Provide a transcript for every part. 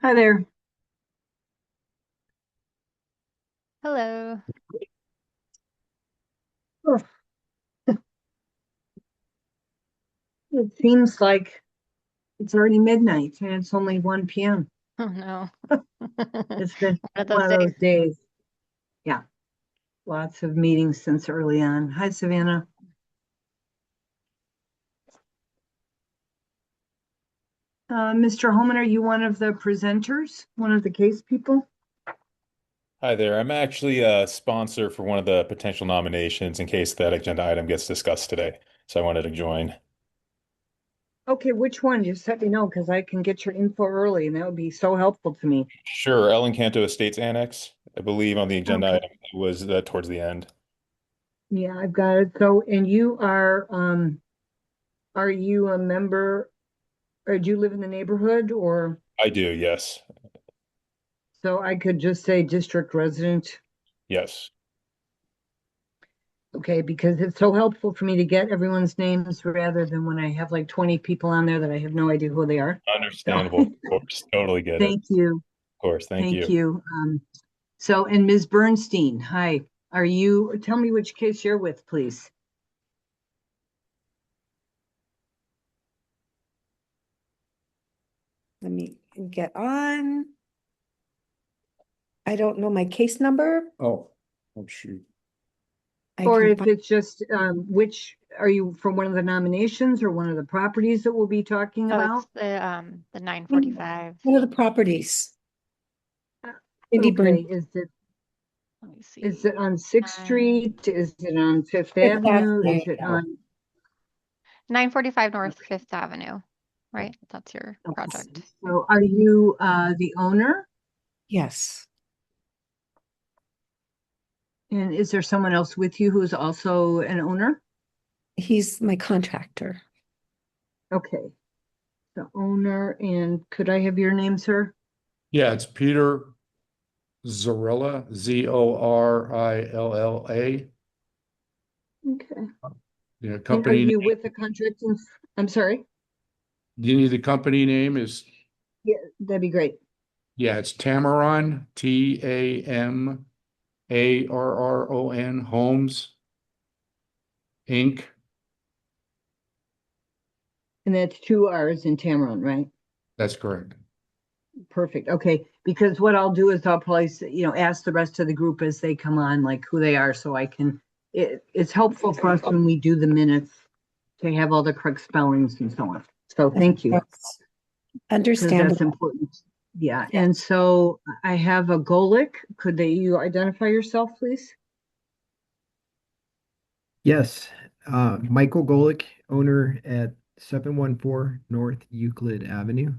Hi there. Hello. Oh, it seems like it's already midnight and it's only 1 p.m. Oh no. It's been One of one those of days. those days. Yeah, lots of meetings since early on. Hi, Savannah. Mr. Holman, are you one of the presenters, one of the case people? Hi there. I'm actually a sponsor for one of the potential nominations in case that agenda item gets discussed today. So I wanted to join. Okay, which one? Just let me know because I can get your info early and that would be so helpful to me. Sure, Ellen Canto Estates Annex. I believe on the agenda Okay. item it was towards the end. Yeah, I've got it. So, and are you a member or do you live in the neighborhood or I do, yes. so I could just say district resident. Yes. Okay, because it's so helpful for me to get everyone's names rather than when I have like 20 people on there that I have no idea who they are. So Understandable. Of course. Totally get it. thank you. Of course. Thank Thank you. you. So, and Ms. Bernstein, hi. Tell me which case you're with, please. Let me get on. I don't know my case number. Oh, shoot. I Or can if find, it's just, which, are you from one of the nominations or one of the properties that we'll be talking Oh, it's about? the one 945. of the properties. Uh, Cindy Okay, Burn, Let me is see. it on Sixth Nine Street? Is it on Fifth Fifth Avenue? Avenue. Is it on? 945 North Fifth Avenue, right? That's your Okay. project. So are you the owner? Yes, And is there someone else with you who's also an owner? he's my contractor. Okay, the owner, and could I have your name, sir? Yeah, it's Peter Zorilla, Zorilla. Okay. Yeah, And are company you name. with the contracting? I'm sorry. Do you need the company name? Is Yeah, that'd be great. Yeah, it's Tamaron, Tamarron Homes Inc. And that's two R's in Tamaron, right? That's correct. Perfect. Okay, because what I'll do is I'll probably, ask the rest of the group as they come on, like who they are, so I can, it's helpful for us when we do the minutes to have all the correct spellings and so on. So thank you. That's Because that's understandable. important. Yeah, and Yes. so I have a Golick. You identify yourself, please? Yes, Michael Golick, owner at 714 North Euclid Avenue.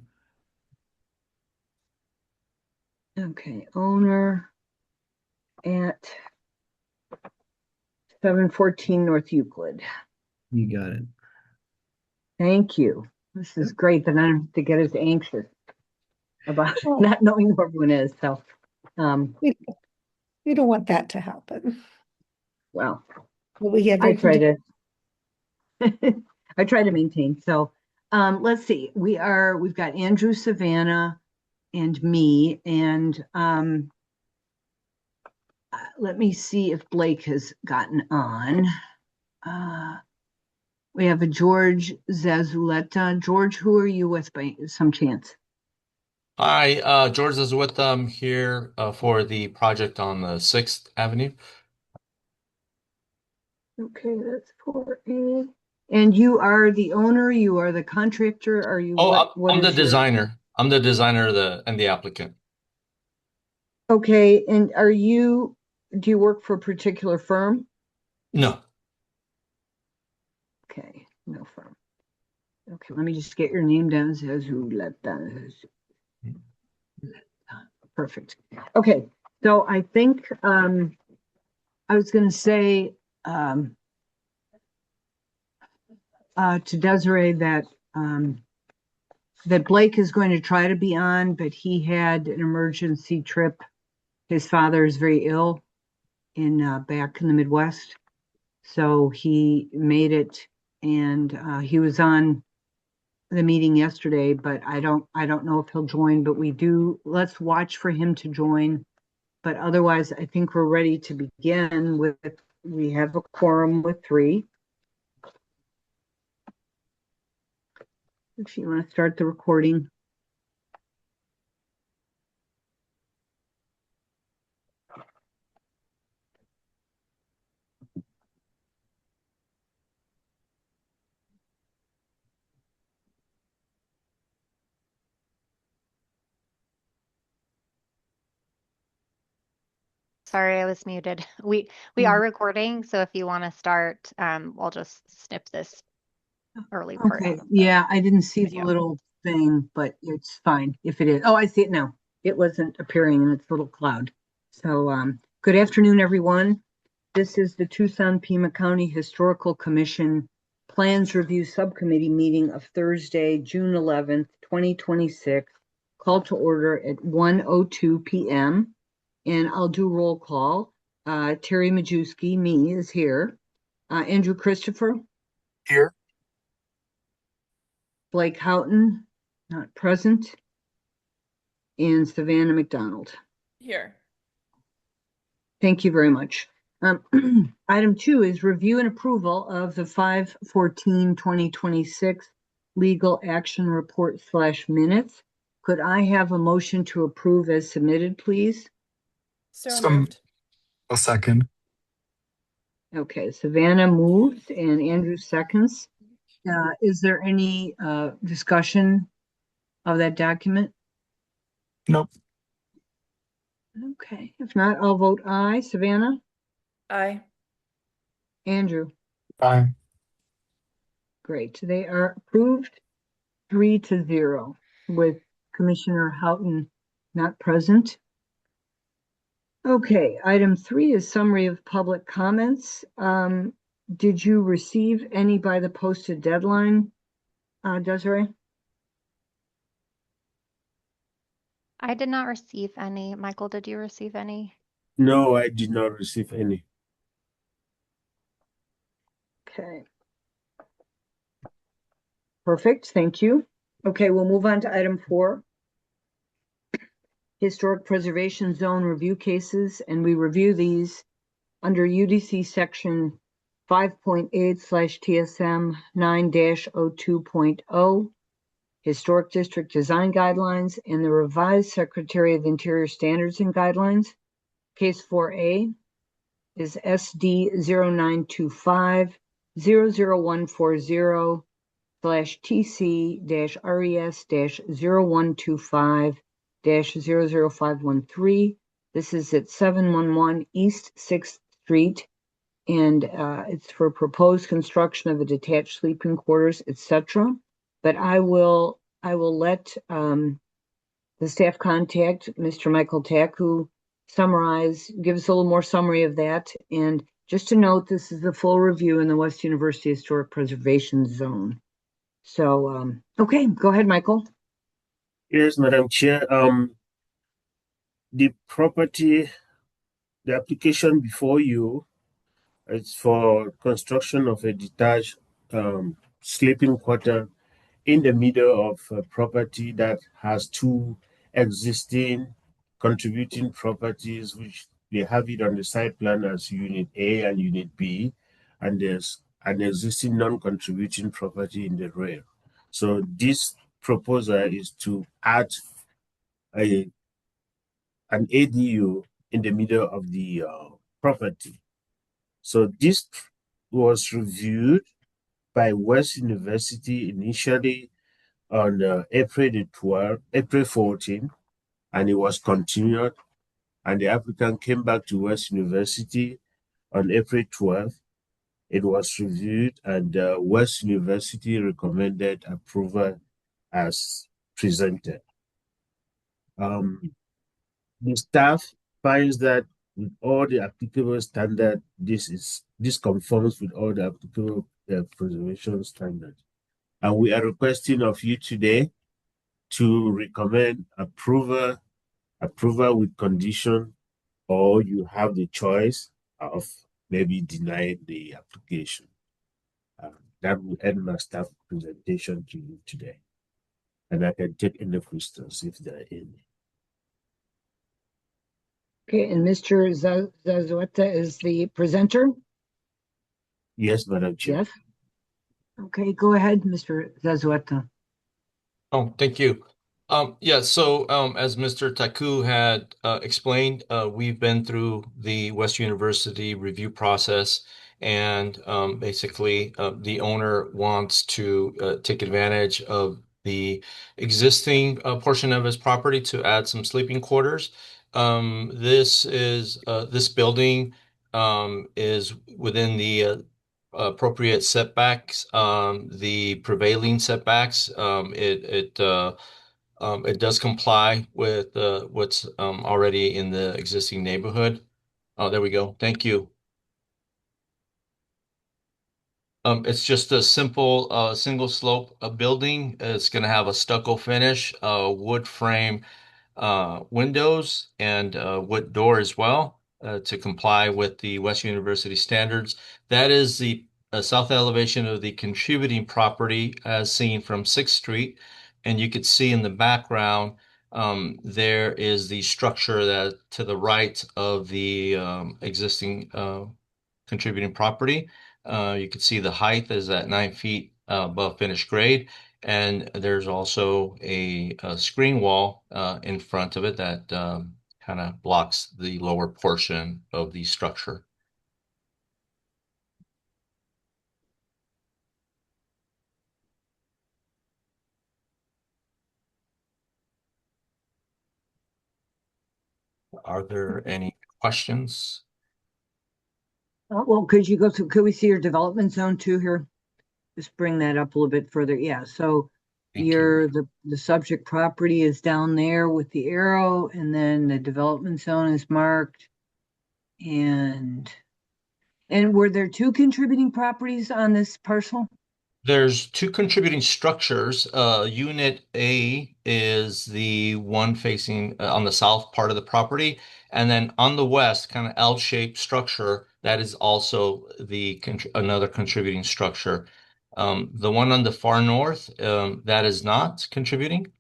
Okay, owner at 714 North Euclid. You got it. Thank you. This is great that I don't have to get as anxious about Well, not knowing who everyone is. So, um, we, we don't want that to happen. well, But we I ever can try do. to I try to maintain. So, let's see. We've got Andrew, Savannah, and me, and let me see if Blake has gotten on. Uh, we have a George Zazuleta. George, who are you with by some chance? Hi, George is with them here for the project on the 6th Avenue. Okay, that's 4A. And you are the owner, you are the contractor, are you Oh, what I'm the is your designer. I'm the designer and the applicant. okay, and do you work for a particular firm? No. Okay, no firm. Okay, let me just get your name down. Zazuleta. Perfect. Okay, so I think I was going to say um, to Desiree that Blake is going to try to be on, but he had an emergency trip. His father is very ill in back in the Midwest, so he made it, and he was on the meeting yesterday, but I don't know if he'll join, but let's watch for him to join. But otherwise, I think we're ready to begin we have a quorum with 3. If you want to start the recording. Sorry, I was muted. We are recording, so if you want to start, we'll just snip this early part Okay, out of the yeah, I didn't see the video. little thing, but it's fine if it is. Oh, I see it now. It wasn't appearing in its little cloud. So, good afternoon, everyone. This is the Tucson-Pima County Historical Commission Plans Review Subcommittee meeting of Thursday, June 11th, 2026, called to order at 1:02 p.m. And I'll do roll call. Terry Majewski, me, is here. Andrew Christopher. Here. Blake Houghton, not present. And Savannah McDonald. Here. Thank you very much. Item 2 is review and approval of the 5/14/2026 legal action report / minutes. Could I have a motion to approve as submitted, please? So moved. A second. Okay, Savannah moves and Andrew seconds. Is there any discussion of that document? Nope. Okay, if not, I'll vote aye. Savannah? Aye. Andrew? Aye. Great. They are approved 3-0 with Commissioner Houghton not present. Okay, item 3 is summary of public comments. Did you receive any by the posted deadline, Desiree? I did not receive any. Michael, did you receive any? No, I did not receive any. Okay. Perfect, thank you. Okay, we'll move on to item 4. Historic Preservation Zone review cases, and we review these under UDC section 5.8/TSM 9-02.0, Historic District Design Guidelines, and the revised Secretary of Interior Standards and Guidelines. Case 4A is SD 0925-00140/TC-RES-0125-00513. This is at 711 East 6th Street, and it's for proposed construction of a detached sleeping quarters, etc. But I will let the staff contact Mr. Michael Tack, who give us a little more summary of that. And just to note, this is the full review in the West University Historic Preservation Zone. So, okay, go ahead, Michael. Yes, Madam Chair. The application before you, it's for construction of a detached sleeping quarter in the middle of a property that has 2 existing contributing properties, which they have it on the site plan as Unit A and Unit B, and there's an existing non-contributing property in the rear. So this proposal is to add an ADU in the middle of the property. So this was reviewed by West University initially on April 14, and it was continued, and the applicant came back to West University on April 12th. It was reviewed, and West University recommended approval as presented. The staff finds that with all the applicable standards, this conforms with all the applicable preservation standards. And we are requesting of you today to recommend approval with condition, or you have the choice of maybe denying the application. That will end my staff presentation to you today. And I can take any questions if there are any. Okay, and Mr. Zazueta is the presenter? Yes, Madam Chair. Yes? Okay, go ahead, Mr. Zazueta. Oh, thank you. Yeah, so as Mr. Taku had explained, we've been through the West University review process, and basically the owner wants to take advantage of the existing portion of his property to add some sleeping quarters. This building is within the appropriate setbacks, the prevailing setbacks. It does comply with what's already in the existing neighborhood. Oh, there we go. Thank you. It's just a simple single slope building. It's going to have a stucco finish, wood frame windows, and wood door as well to comply with the West University standards. That is the south elevation of the contributing property as seen from 6th Street. And you could see in the background, there is the structure that to the right of the existing contributing property. You can see the height is at 9 feet above finished grade. And there's also a screen wall in front of it that kind of blocks the lower portion of the structure. Are there any questions? Well, could you go through, could we see your development zone too here? Just bring that up a little bit further. Yeah, so Thank your you. the subject property is down there with the arrow, and then the development zone is marked. And were there two contributing properties on this parcel? There's two contributing structures. Unit A is the one facing on the south part of the property, and then on the west, kind of L-shaped structure, that is also another contributing structure. The one on the far north, that is not contributing,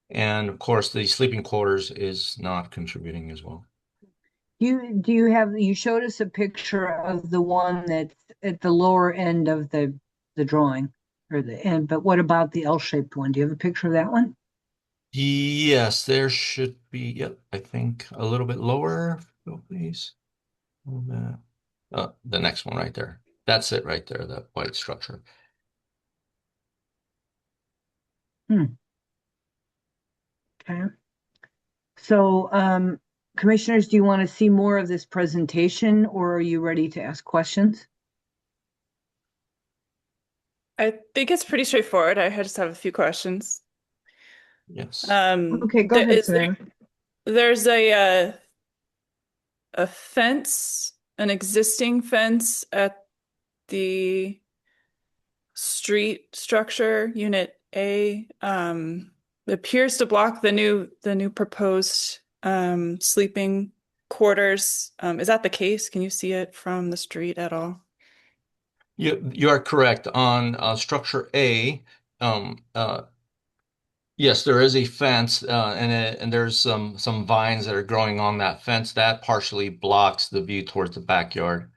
and of course, the sleeping quarters is not contributing as well. You showed us a picture of the one that's at the lower end of the drawing or the end, but what about the L-shaped one? Do you have a picture of that one? Yes, there should be, yep, I think a little bit lower, go please. A little bit. The next one right there. That's it right there, that white structure. Okay. So, commissioners, do you want to see more of this presentation, or are you ready to ask questions? I think it's pretty straightforward. I just have a few questions. Yes. Okay, go ahead, Savannah. There's a fence, an existing fence at the street structure, Unit A. It appears to block the new proposed sleeping quarters. Is that the case? Can you see it from the street at all? You are correct on structure A. Yes, there is a fence, and there's some vines that are growing on that fence that partially blocks the view towards the backyard.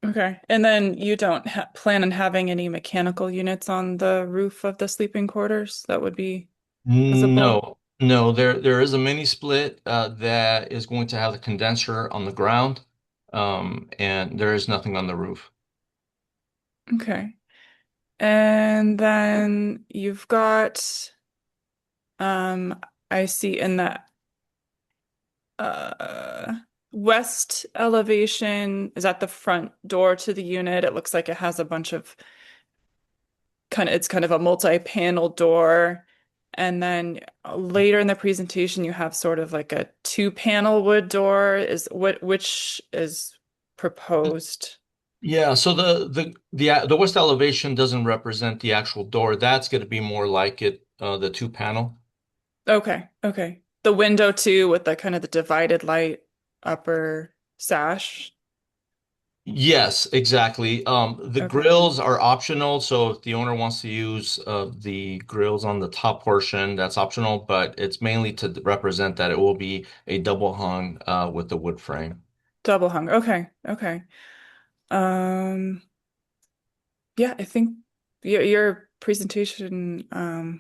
Okay. And then you don't plan on having any mechanical units on the roof of the sleeping quarters that would be visible? No, there is a mini split that is going to have the condenser on the ground, and there is nothing on the roof. Okay. And then you've got, I see in the west elevation is at the front door to the unit. It looks like it has a bunch of it's kind of a multi-panel door. And then later in the presentation, you have sort of like a two-panel wood door. Which is proposed? Yeah, so the west elevation doesn't represent the actual door. That's going to be more like the two panel. Okay, okay. The window too with the kind of the divided light upper sash. Yes, exactly. The Okay. grills are optional, so if the owner wants to use the grills on the top portion, that's optional, but it's mainly to represent that it will be a double hung with the wood frame. Double hung. Okay. Okay. Um, yeah, I think your presentation,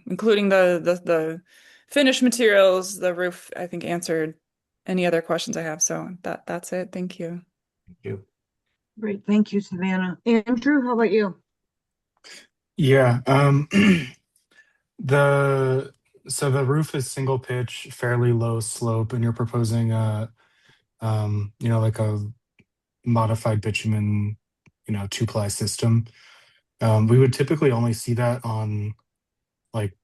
including the finished materials, the roof, I think answered any other questions I have. So that's it. Thank you. Thank you. Great, thank you, Savannah. Andrew, how about you? Yeah, the so the roof is single pitch, fairly low slope, and you're proposing like a modified bitumen, 2-ply system. We would typically only see that on like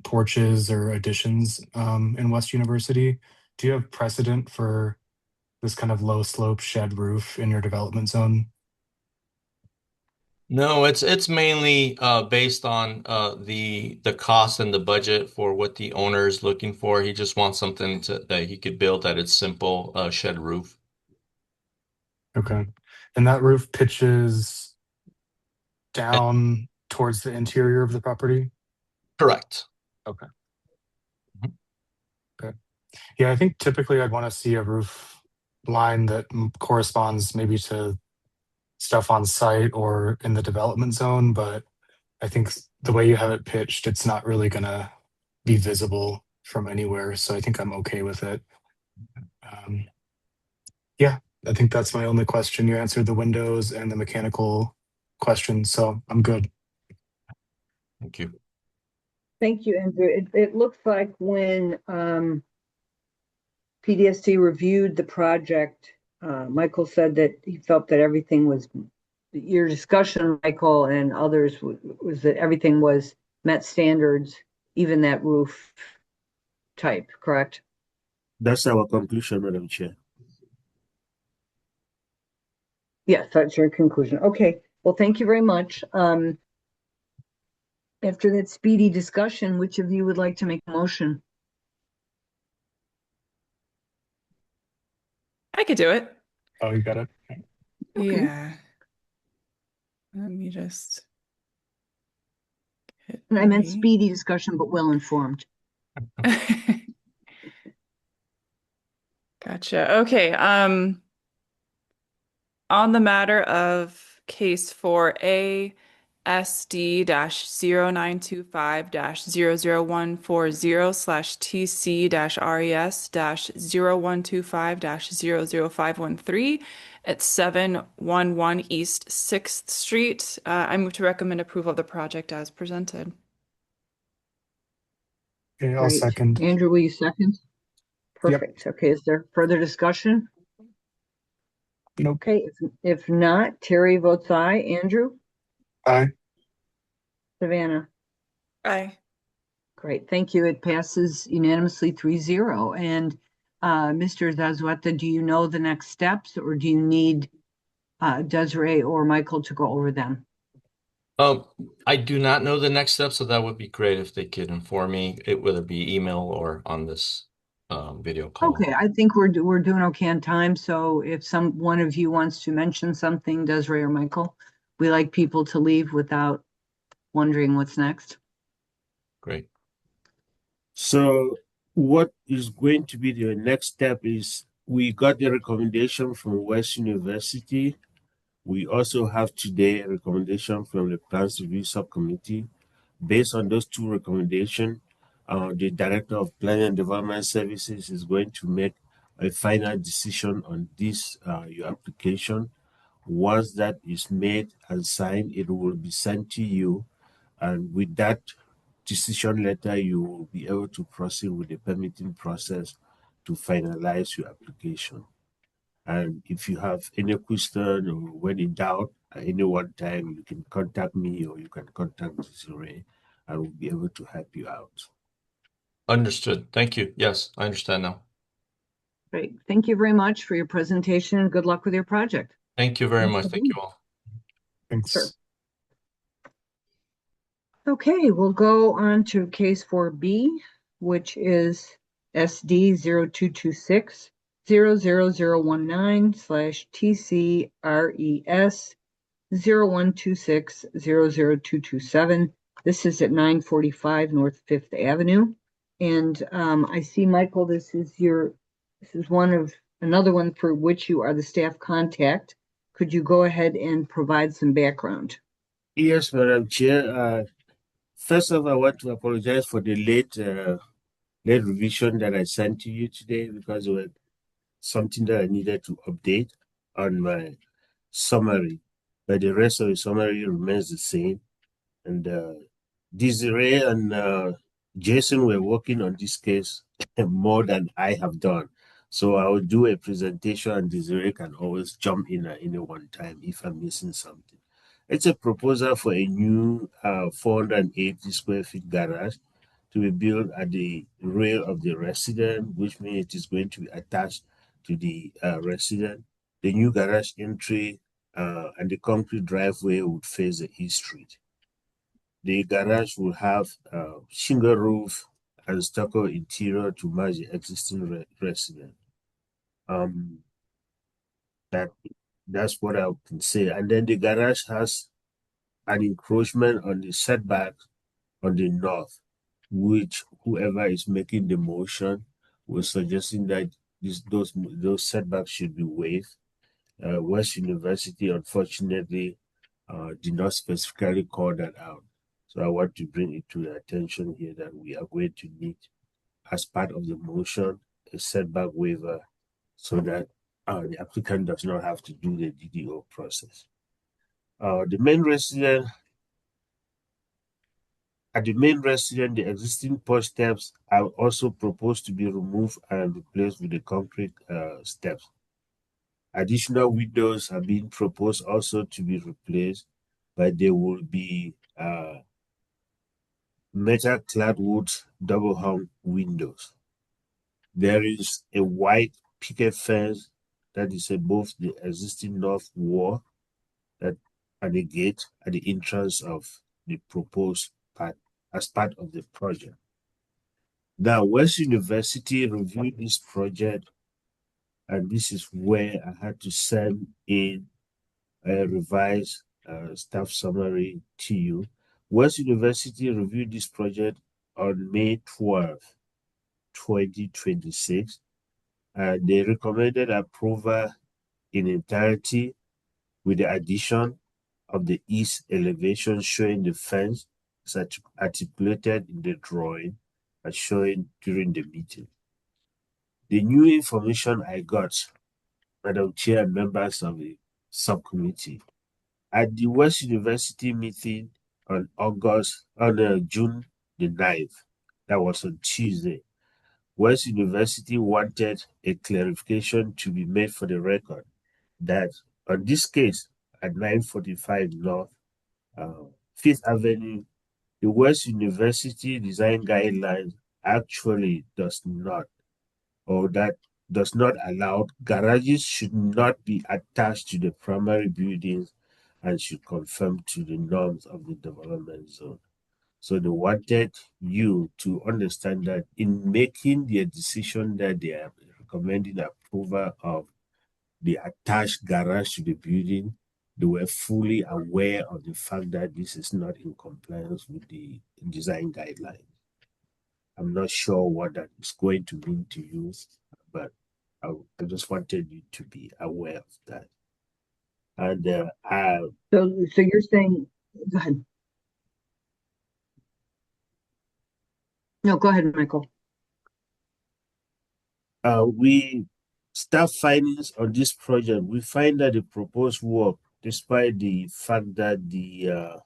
porches or additions in West University. Do you have precedent for this kind of low slope shed roof in your development zone? No, it's mainly based on the cost and the budget for what the owner is looking for. He just wants something that he could build that it's simple shed roof. Okay. And that roof pitches down towards the interior of the property? Correct. Okay. Mhm. Okay. Yeah, I think typically I'd want to see a roof line that corresponds maybe to stuff on site or in the development zone, but I think the way you have it pitched, it's not really gonna be visible from anywhere. So I think I'm okay with it. Yeah, I think that's my only question. You answered the windows and the mechanical questions, so I'm good. Thank you. Thank you, Andrew. It looks like when PDST reviewed the project, Michael said that he felt that everything was, your discussion, Michael, and others was that everything was met standards, even that roof type, correct? That's our conclusion, Madam Chair. Yes, that's your conclusion. Okay, well, thank you very much. After that speedy discussion, which of you would like to make a motion? I could do it. Oh, you got it. Okay. Yeah. Let me just hit And I meant ready. speedy discussion, but well informed. Gotcha. Okay. On the matter of case 4A SD-09250-0014/TC-RES-0125-00513 at 711 East 6th Street, I move to recommend approval of the project as presented. Okay, I'll Great. second. Andrew, will you second? Yep. Perfect. Okay, is there further discussion? Nope. Okay, if not, Terry votes aye. Andrew? Aye. Savannah? Aye. Great, thank you. It passes unanimously 3-0. And Mr. Zazueta, do you know the next steps, or do you need Desiree or Michael to go over them? I do not know the next step, so that would be great if they could inform me, whether it be email or on this video call. Okay, I think we're doing okay on time. So if one of you wants to mention something, Desiree or Michael, we like people to leave without wondering what's next. Great. So what is going to be the next step is we got the recommendation from West University. We also have today a recommendation from the Plans Review Subcommittee. Based on those two recommendations, the Director of Planning and Development Services is going to make a final decision on this your application. Once that is made and signed, it will be sent to you, and with that decision letter, you will be able to proceed with the permitting process to finalize your application. And if you have any question or when in doubt, at any one time, you can contact me or you can contact Desiree. I will be able to help you out. Understood. Thank you. Yes, I understand now. Great. Thank you very much for your presentation and good luck with your project. Thank you very Thanks much. for Thank being you all. Thanks. Sure. Okay, we'll go on to case 4B, which is SD 0226 00019/TCRES 0126 00227. This is at 945 North Fifth Avenue. And I see, Michael, this is another one for which you are the staff contact. Could you go ahead and provide some background? Yes, Madam Chair. First of all, I want to apologize for the late revision that I sent to you today because it was something that I needed to update on my summary, but the rest of the summary remains the same. And Desiree and Jason were working on this case more than I have done. So I will do a presentation and Desiree can always jump in at any one time if I'm missing something. It's a proposal for a new 480 square feet garage to be built at the rear of the residence, which means it is going to be attached to the residence. The new garage entry and the concrete driveway would face the east street. The garage will have shingle roof and stucco interior to match the existing residence. That's what I can say. And then the garage has an encroachment on the setback on the north, which whoever is making the motion was suggesting that those setbacks should be waived. West University, unfortunately, did not specifically call that out. So I want to bring it to your attention here that we are going to need, as part of the motion, a setback waiver so that the applicant does not have to do the DDO process. At the main residence, the existing porch steps are also proposed to be removed and replaced with the concrete steps. Additional windows are being proposed also to be replaced, but they will be metal clad wood double hung windows. There is a white picket fence that is above the existing north wall and a gate at the entrance of the proposed part as part of the project. Now, West University reviewed this project, and this is where I had to send in a revised staff summary to you. West University reviewed this project on May 12th, 2026, and they recommended approval in entirety with the addition of the east elevation showing the fence as articulated in the drawing as shown during the meeting. The new information I got, Madam Chair and members of the subcommittee, at the West University meeting on June the 9th, that was on Tuesday, West University wanted a clarification to be made for the record that on this case at 945 North 5th Avenue, the West University design guidelines actually does not allow garages should not be attached to the primary buildings and should conform to the norms of the development zone. So they wanted you to understand that in making their decision that they are recommending approval of the attached garage to the building, they were fully aware of the fact that this is not in compliance with the design guidelines. I'm not sure what that is going to mean to you, but I just wanted you to be aware of that. And so you're saying, go ahead. No, go ahead, Michael. We staff findings on this project. We find that the proposed work, despite the fact that the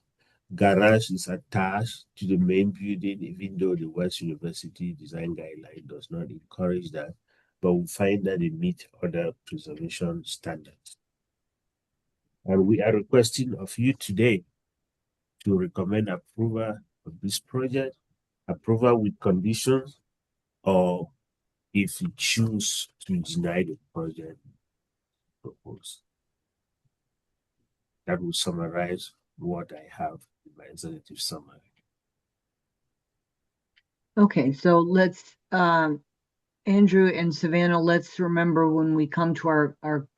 garage is attached to the main building, even though the West University design guideline does not encourage that, but we find that it meets other preservation standards. And we are requesting of you today to recommend approval of this project, approval with conditions, or if you choose to deny the project proposed. That will summarize what I have in my executive summary. Okay, so let's Andrew and Savannah, let's remember when we come to our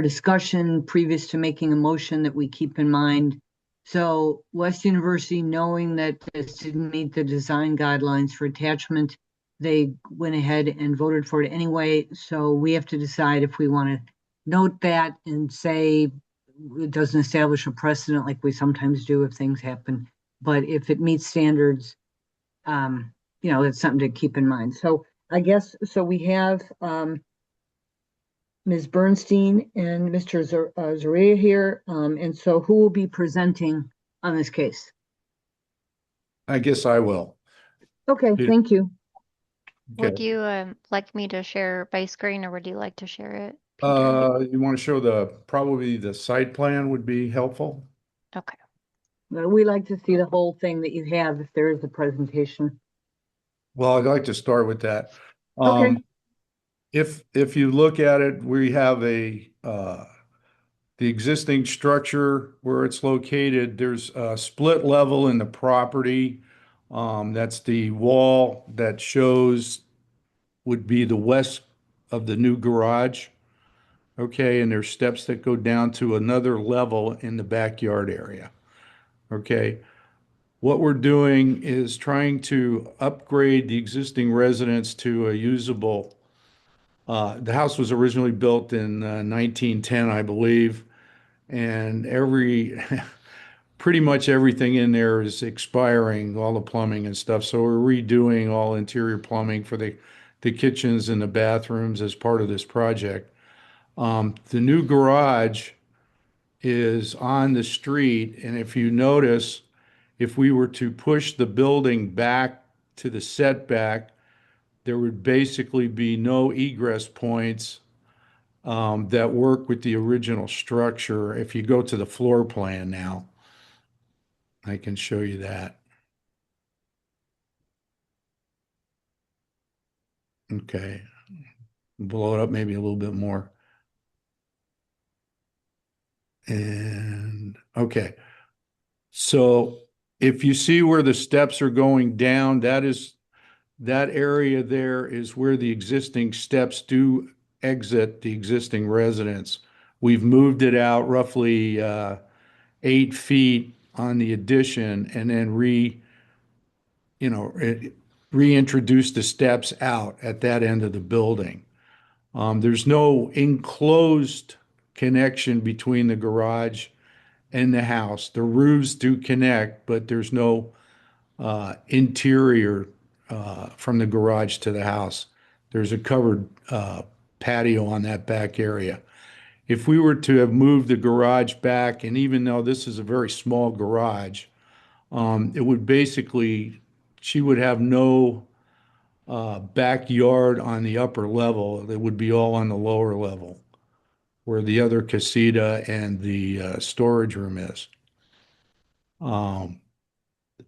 discussion previous to making a motion that we keep in mind. So West University, knowing that this didn't meet the design guidelines for attachment, they went ahead and voted for it anyway. So we have to decide if we want to note that and say it doesn't establish a precedent like we sometimes do if things happen. But if it meets standards, it's something to keep in mind. So I guess, so we have Ms. Bernstein and Mr. Zaria here. And so who will be presenting on this case? I guess I will. Okay, Yeah. thank you. Would Okay. you like me to share my screen or would you like to share it, Peter? You want to show probably the site plan would be helpful? Okay. We like to see the whole thing that you have if there is a presentation. Well, I'd like to start with that. Okay. If you look at it, we have the existing structure where it's located. There's a split level in the property. That's the wall that shows would be the west of the new garage. Okay, and there's steps that go down to another level in the backyard area. Okay. What we're doing is trying to upgrade the existing residence to a usable. The house was originally built in 1910, I believe, and pretty much everything in there is expiring, all the plumbing and stuff. So we're redoing all interior plumbing for the kitchens and the bathrooms as part of this project. The new garage is on the street, and if you notice, if we were to push the building back to the setback, there would basically be no egress points that work with the original structure. If you go to the floor plan now, I can show you that. Okay, blow it up maybe a little bit more. And okay, so if you see where the steps are going down, that area there is where the existing steps do exit the existing residence. We've moved it out roughly 8 feet on the addition and then reintroduce the steps out at that end of the building. There's no enclosed connection between the garage and the house. The roofs do connect, but there's no interior from the garage to the house. There's a covered patio on that back area. If we were to have moved the garage back, and even though this is a very small garage, it would basically, she would have no backyard on the upper level. It would be all on the lower level where the other casita and the storage room is.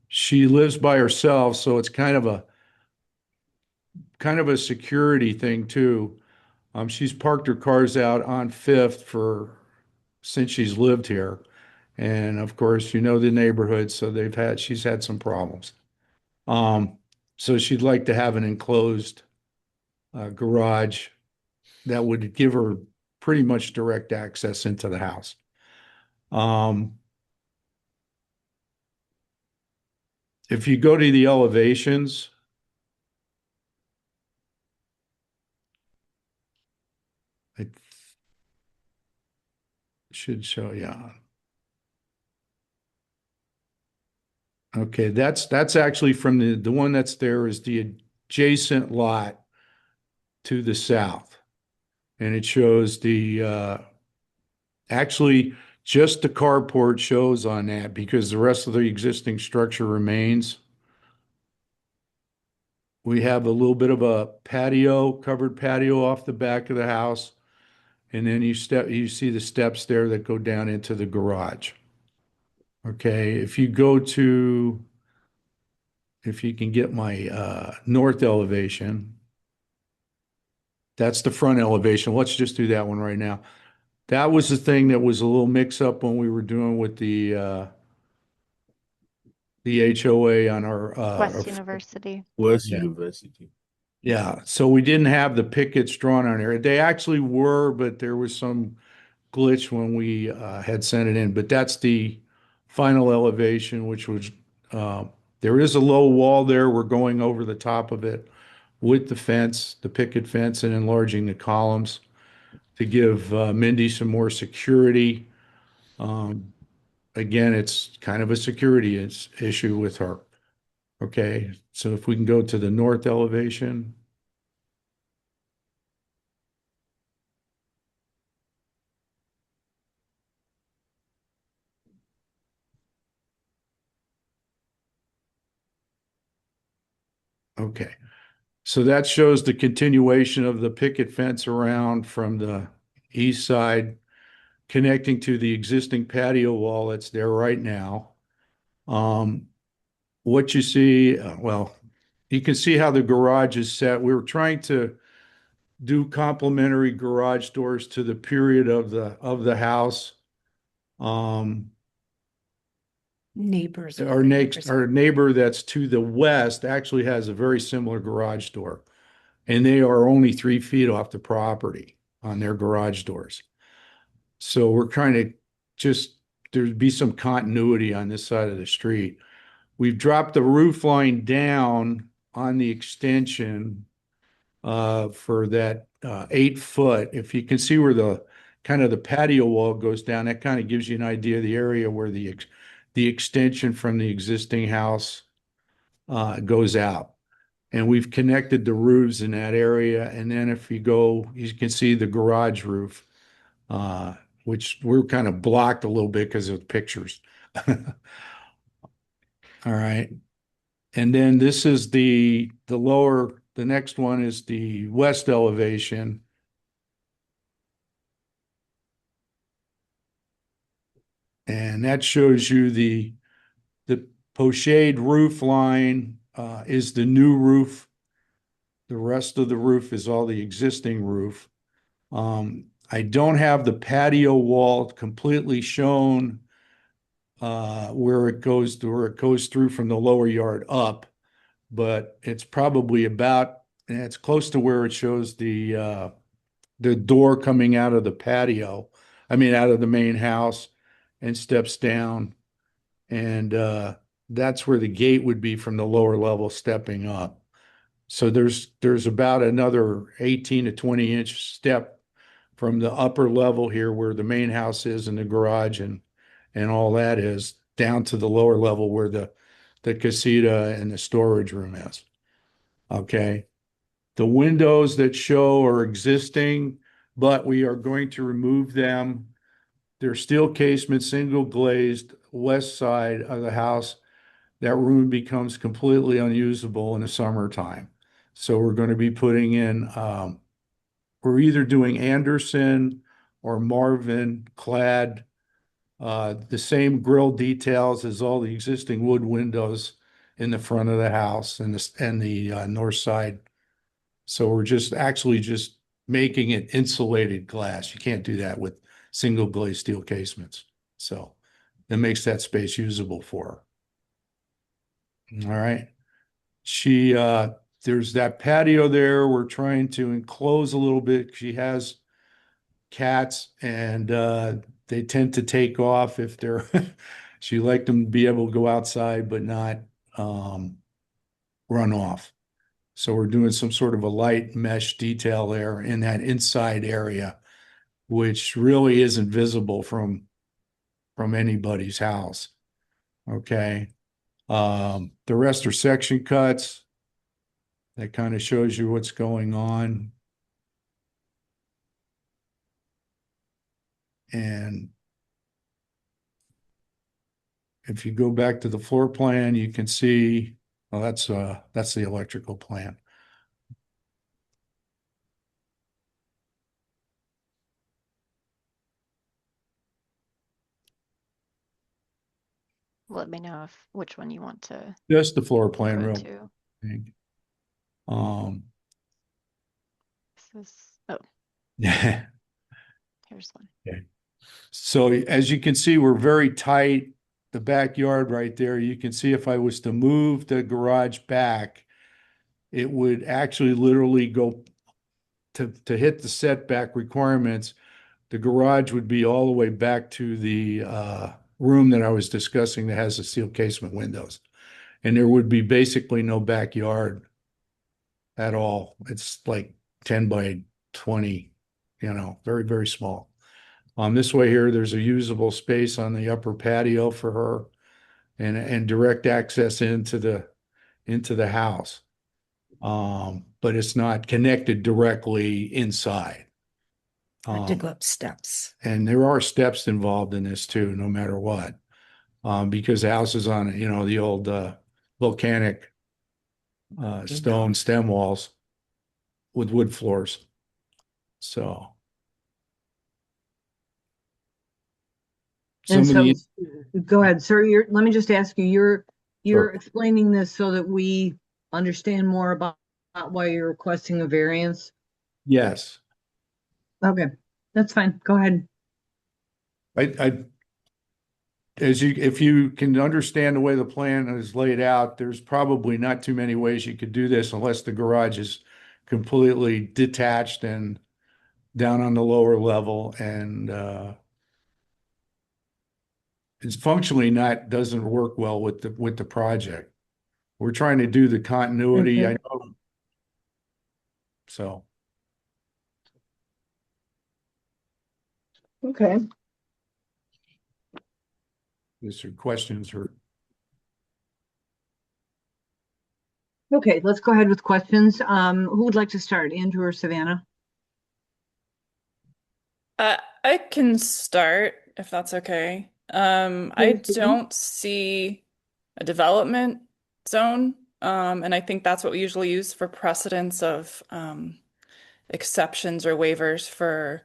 She lives by herself, so it's kind of a security thing too. She's parked her cars out on Fifth since she's lived here. And of course, you know the neighborhood, so she's had some problems. So she'd like to have an enclosed garage that would give her pretty much direct access into the house. If you go to the elevations, it should show you. Okay, that's actually from the one that's there is the adjacent lot to the south. And it shows actually just the carport shows on that because the rest of the existing structure remains. We have a little bit of a covered patio off the back of the house. And then you see the steps there that go down into the garage. Okay, if you can get my north elevation, that's the front elevation. Let's just do that one right now. That was the thing that was a little mix up when we were doing with the HOA on our West University. West Yeah. University. Yeah, so we didn't have the pickets drawn on there. They actually were, but there was some glitch when we had sent it in. But that's the final elevation, which was there is a low wall there. We're going over the top of it with the fence, the picket fence, and enlarging the columns to give Mindy some more security. Again, it's kind of a security issue with her. Okay, so if we can go to the north elevation. Okay, so that shows the continuation of the picket fence around from the east side, connecting to the existing patio wall that's there right now. What you see, well, you can see how the garage is set. We were trying to do complementary garage doors to the period of the house. Neighbors. Our neighbor that's to the west actually has a very similar garage door, and they are only 3 feet off the property on their garage doors. So we're trying to just there'd be some continuity on this side of the street. We've dropped the roof line down on the extension for that 8 foot. If you can see where the kind of the patio wall goes down, that kind of gives you an idea of the area where the extension from the existing house goes out. And we've connected the roofs in that area. And then if you go, you can see the garage roof, which we're kind of blocked a little bit because of the pictures. All right. And then this is the lower, the next one is the west elevation. And that shows you the pochade roof line is the new roof. The rest of the roof is all the existing roof. I don't have the patio wall completely shown where it goes through from the lower yard up, but it's probably about, and it's close to where it shows the door coming out of the patio. I mean, out of the main house and steps down. And that's where the gate would be from the lower level stepping up. So there's about another 18 to 20 inch step from the upper level here where the main house is and the garage and all that is down to the lower level where the casita and the storage room is. Okay. The windows that show are existing, but we are going to remove them. They're steel casement, single glazed, west side of the house. That room becomes completely unusable in the summertime. So we're going to be putting in, we're either doing Anderson or Marvin clad, the same grill details as all the existing wood windows in the front of the house and the north side. So we're just making it insulated glass. You can't do that with single glazed steel casements. So that makes that space usable for her. All right. There's that patio there. We're trying to enclose a little bit. She has cats and they tend to take off if they're, she liked them to be able to go outside, but not run off. So we're doing some sort of a light mesh detail there in that inside area, which really isn't visible from anybody's house. Okay. The rest are section cuts. That kind of shows you what's going on. And if you go back to the floor plan, you can see, well, that's the electrical plan. Let me know which one you want to Just the floor plan, go real to. quick. Oh, Yeah. here's one. Okay. So as you can see, we're very tight. The backyard right there, you can see if I was to move the garage back, it would actually literally go to hit the setback requirements. The garage would be all the way back to the room that I was discussing that has the steel casement windows. And there would be basically no backyard at all. It's like 10 by 20, very, very small. This way here, there's a usable space on the upper patio for her and direct access into the house. But it's not connected directly inside. Have to go up steps. And there are steps involved in this too, no matter what. Because the house is on, the old volcanic stone stem walls with wood floors. So. And Some of so, the, go ahead, sir. Let me just ask you, you're Sure. explaining this so that we understand more about why you're requesting a variance? yes, Okay, that's fine. Go ahead. if you can understand the way the plan is laid out, there's probably not too many ways you could do this unless the garage is completely detached and down on the lower level and it's functionally doesn't work well with the project. We're trying to do the continuity, I know. So, Okay. is there questions or? Okay, let's go ahead with questions. Who would like to start, Andrew or Savannah? I can start if that's okay. I Please do. don't see a development zone, and I think that's what we usually use for precedence of exceptions or waivers for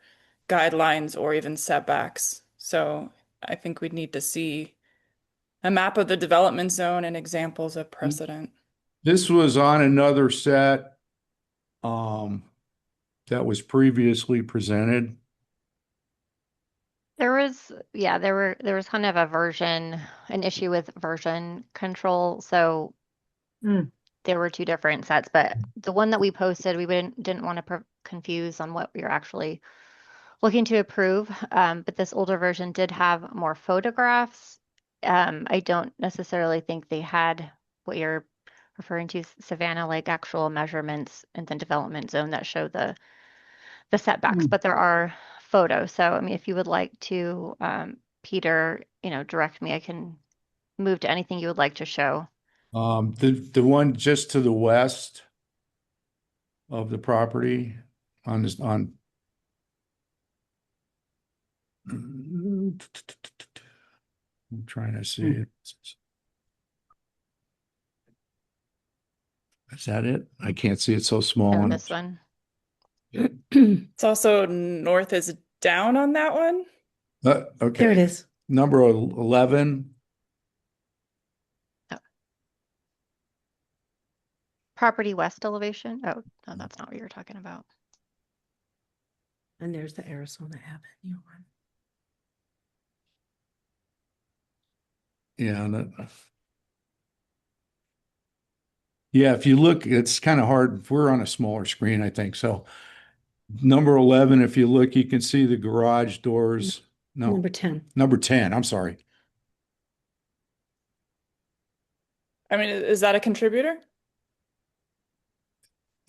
guidelines or even setbacks. So I think we'd need to see a map of the development zone and examples of precedent. This was on another set that was previously presented. There was kind of an issue with version control. So Mm. there were two different sets, but the one that we posted, we didn't want to confuse on what we were actually looking to approve. But this older version did have more photographs. I don't necessarily think they had what you're referring to, Savannah, like actual measurements and then development zone that show the setbacks, but there are photos. So, I mean, if you would like to, Peter, direct me, I can move to anything you would like to show. The one just to the west of the property on I'm trying to see it. Is that it? I can't see it so small. And on this one. It's also north is down on that one. Okay. There it is. Number 11. Property west elevation. Oh, no, that's not what you were talking about. And there's the Arizona Avenue one. Yeah. Yeah, if you look, it's kind of hard. We're on a smaller screen, I think. So number 11, if you look, you can see the garage doors. No, Number 10. number 10. I'm sorry. I mean, is that a contributor?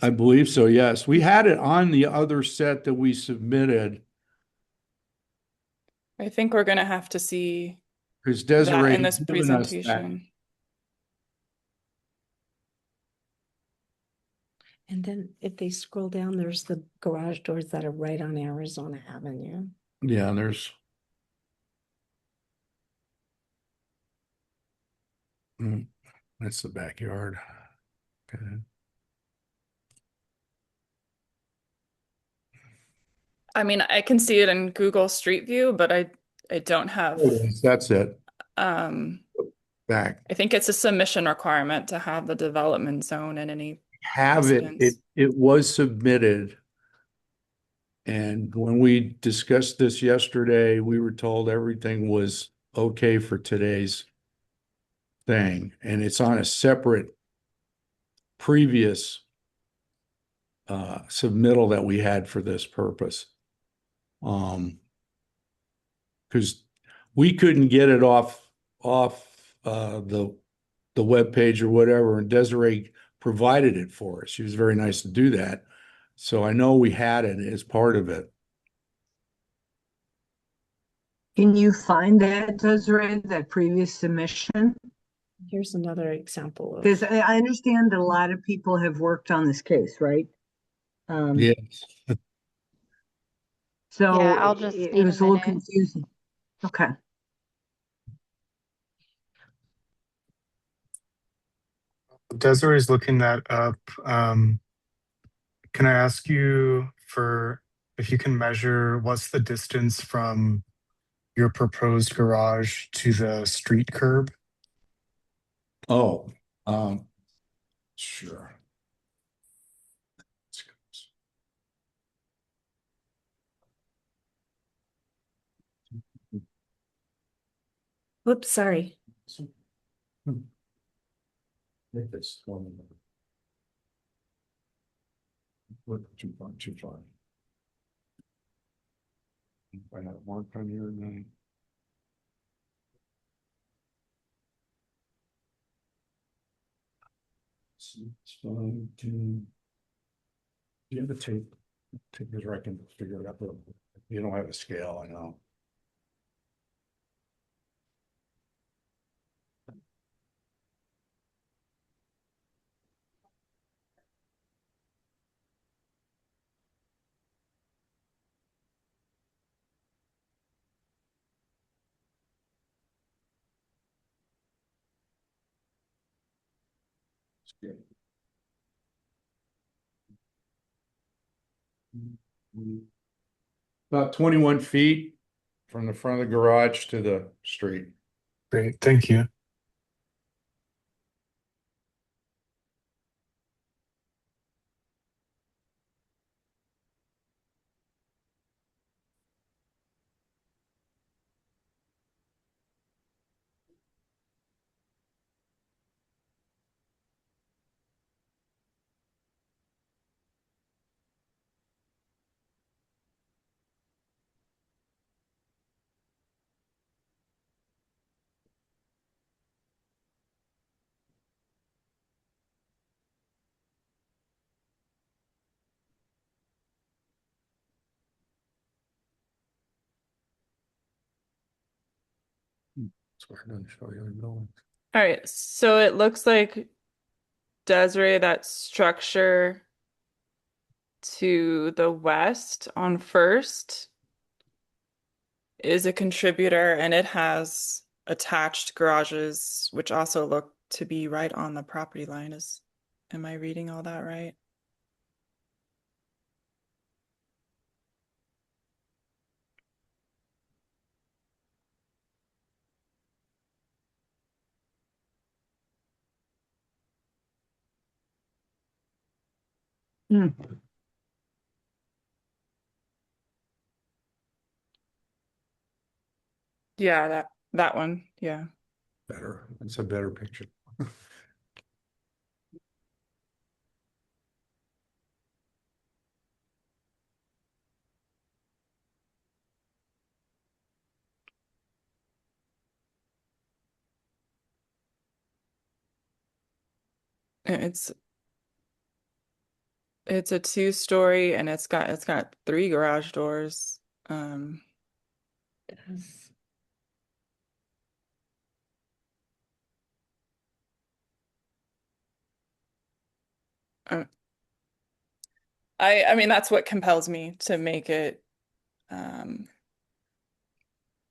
I believe so, yes. We had it on the other set that we submitted. I think we're going to have to see Because that Desiree in this had given us that. presentation. And then if they scroll down, there's the garage doors that are right on Arizona Avenue. Yeah, there's. That's the backyard. Okay. I mean, I can see it in Google Street View, but I don't have, That's it. I think it's a submission requirement to have the development zone in any Have it. precedence. It was submitted. And when we discussed this yesterday, we were told everything was okay for today's thing. And it's on a separate previous submittal that we had for this purpose. Because we couldn't get it off the webpage or whatever, and Desiree provided it for us. She was very nice to do that. So I know we had it as part of it. Can you find that, Desiree, that previous submission? Here's another example of, Because I understand that a lot of people have worked on this case, right? Yes. So Yeah, I'll just it need a was a little minute. confusing. Okay. Desiree's looking that up. Can I ask you for if you can measure what's the distance from your proposed garage to the street curb? Oh, sure. whoops, sorry. I think that's 20. What, 2.25? I have one from here and it's fine to. You have the tape. Take this, I can figure it out. You don't have a scale, I know. About 21 feet from the front of the garage to the street. Great, thank you. That's why I didn't show you the building. All right, so it looks like Desiree, that structure to the west on First is a contributor, and it has attached garages, which also look to be right on the property line. Am I reading all that right? Hmm. Yeah, that one. Yeah. Better. It's a better picture. It's a two-story, and it's got three garage doors. Does- uh, I mean, that's what compels me to make it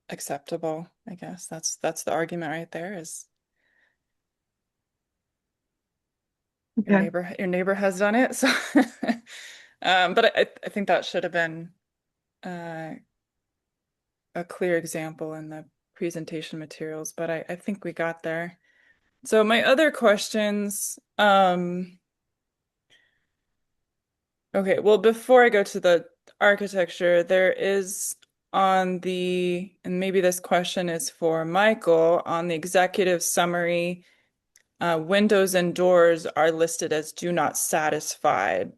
acceptable, I guess. That's the argument right there is Okay. your neighbor has done it. So but I think that should have been a clear example in the presentation materials, but I think we got there. So my other questions, okay, well, before I go to the architecture, there is on the, and maybe this question is for Michael, on the executive summary, windows and doors are listed as do not satisfied.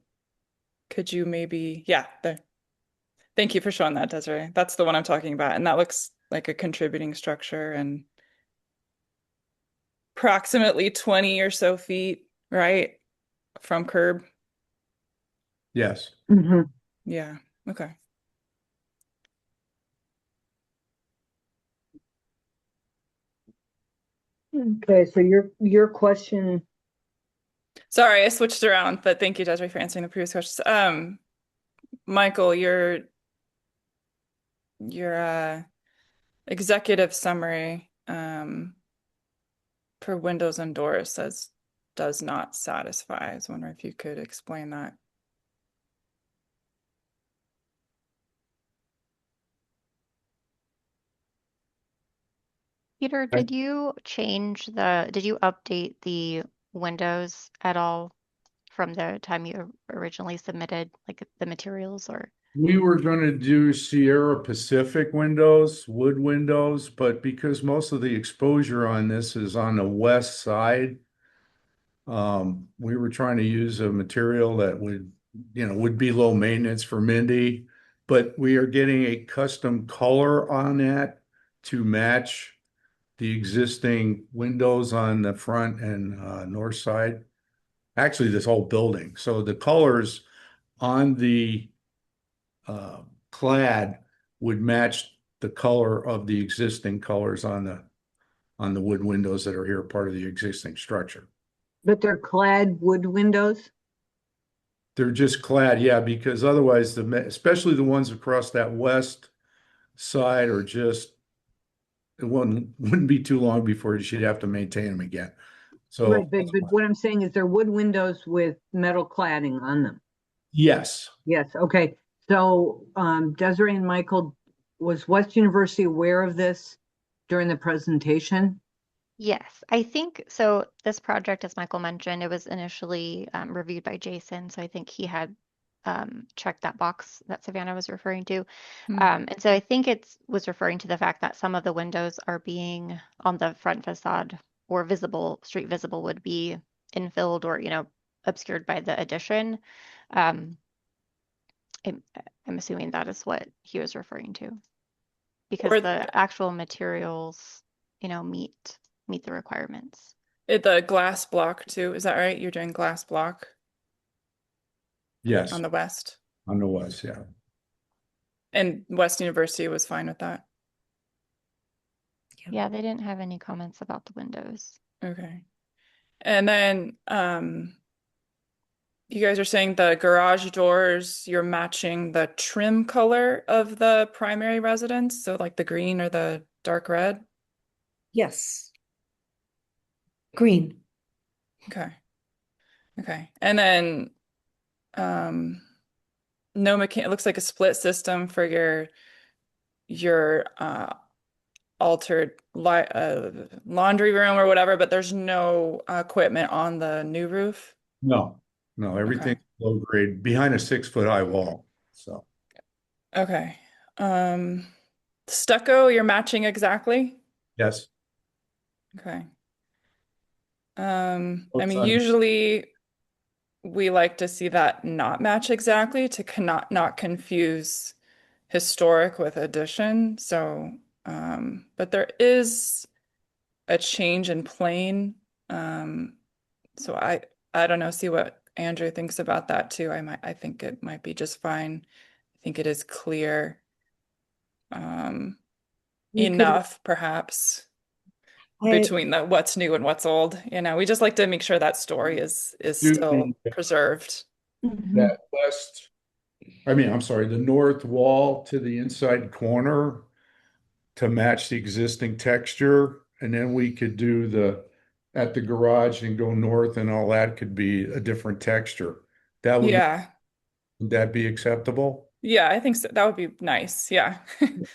Could you maybe, yeah, there. Thank you for showing that, Desiree. That's the one I'm talking about. And that looks like a contributing structure and approximately 20 or so feet, right? From curb. Yes. Mhm. Yeah. Okay. Okay, so your question, Sorry, I switched around, but thank you, Desiree, for answering the previous questions. Michael, your executive summary for windows and doors says does not satisfy. I was wondering if you could explain that. Peter, did you update the windows at all from the time you originally submitted like the materials or? We were going to do Sierra Pacific windows, wood windows, but because most of the exposure on this is on the west side, we were trying to use a material that would be low maintenance for Mindy, but we are getting a custom color on that to match the existing windows on the front and north side. Actually, this whole building. So the colors on the clad would match the color of the existing colors on the wood windows that are here, part of the existing structure. but they're clad wood windows? They're just clad, yeah, because otherwise especially the ones across that west side are just, it wouldn't be too long before she'd have to maintain them again. So Right, but what I'm saying is they're wood windows with metal cladding on them. yes, Yes, okay. So Desiree and Michael, was West University aware of this during the presentation? Yes, I think so. This project, as Michael mentioned, it was initially reviewed by Jason. So I think he had checked that box that Savannah was referring to. And so I think it was referring to the fact that some of the windows are being on the front facade or visible, street visible would be infilled or, obscured by the addition. Um, I'm assuming that is what he was referring to because Or the actual materials, meet the requirements. the glass block too, is that right? You're doing glass block yes, on the west? on the west, yeah. And West University was fine with that? Yeah, they didn't have any comments about the windows. Okay. And then you guys are saying the garage doors, you're matching the trim color of the primary residence, so like the green or the dark red? Yes. Green. Okay. Okay. And then no it looks like a split system for your altered laundry room or whatever, but there's no equipment on the new roof. No, everything's low grade behind a 6-foot high wall. So Okay. Stucco, you're matching exactly? yes. Okay. Both sides. Usually we like to see that not match exactly to not confuse historic with addition. So, but there is a change in plane. So I don't know, see what Andrew thinks about that too. I think it might be just fine. I think it is clear. Enough perhaps between the what's new and what's old. We just like to make sure that story is still preserved. That I'm sorry, the north wall to the inside corner to match the existing texture. And then we could do at the garage and go north and all that could be a different texture. Yeah. Would that be acceptable? Yeah, I think so. That would be nice. Yeah.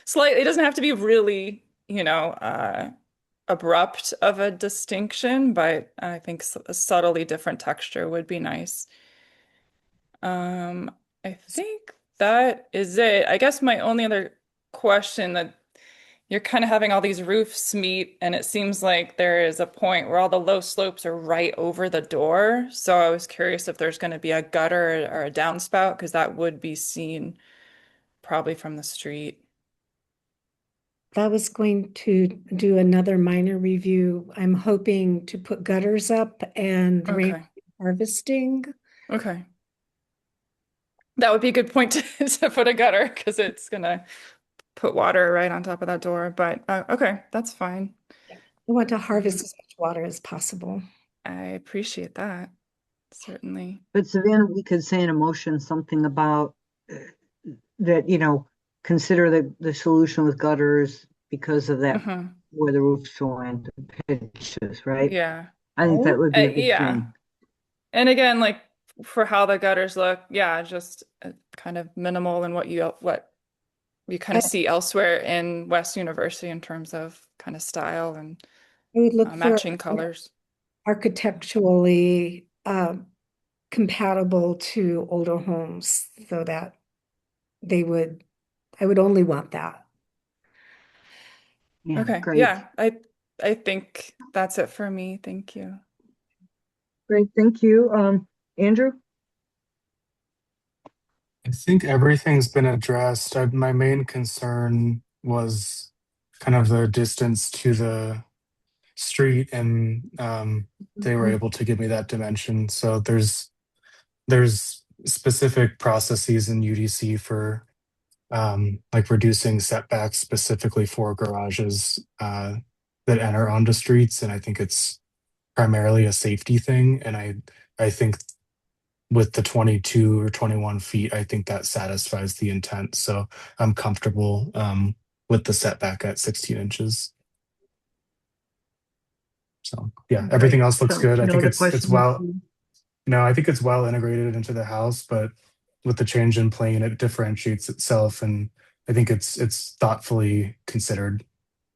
Slightly, it doesn't have to be really, abrupt of a distinction, but I think a subtly different texture would be nice. I think that is it. I guess my only other question that, you're kind of having all these roofs meet, and it seems like there is a point where all the low slopes are right over the door. So I was curious if there's going to be a gutter or a downspout, because that would be seen probably from the street. I was going to do another minor review. I'm hoping to put gutters up and rain Okay. harvesting. Okay. That would be a good point to put a gutter, because it's gonna put water right on top of that door. But okay, that's fine. I want to harvest as much water as possible. I appreciate that. Certainly. But Savannah, we could say in a motion something about that, consider the solution with gutters because of that, where the roof's going to pitches, right? Yeah. I think that would be a good Yeah. thing. And again, like for how the gutters look, yeah, just kind of minimal in what you kind of see elsewhere in West University in terms of kind of style and I would look for matching colors. architecturally compatible to older homes so that I would only want that. Yeah, Okay. great. Yeah, I think that's it for me. Thank you. Great, thank you. Andrew? I think everything's been addressed. My main concern was kind of the distance to the street, and they were able to give me that dimension. So there's specific processes in UDC for like reducing setbacks specifically for garages that enter onto streets, and I think it's primarily a safety thing. And I think with the 22 or 21 feet, I think that satisfies the intent. So I'm comfortable with the setback at 16 inches. So yeah, everything else looks good. I think it's I think it's well integrated into the house, but with the change in plane, it differentiates itself, and I think it's thoughtfully considered.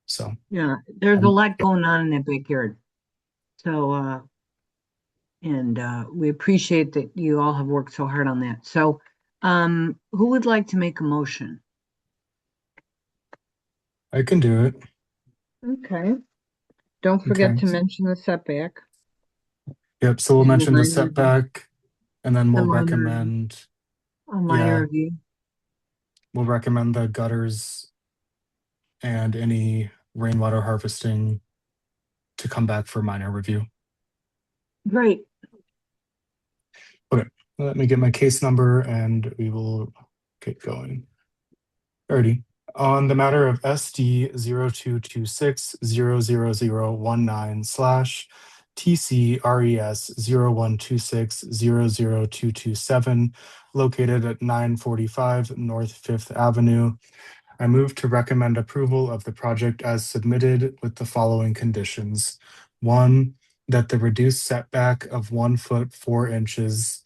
So Yeah, there's a lot going on in that backyard. So and we appreciate that you all have worked so hard on that. So who would like to make a motion? I can do it. Okay. Don't forget Okay. to mention the setback. Yep. So we'll And mention the minor review. setback, and then we'll The minor- recommend. A minor review. We'll recommend the gutters and any rainwater harvesting to come back for minor review. Great. Okay, let me get my case number and we will get going. Alrighty. On the matter of SD 0226000019/ TCRES 0126000227, located at 945 North 5th Avenue, I move to recommend approval of the project as submitted with the following conditions. 1, that the reduced setback of 1 foot 4 inches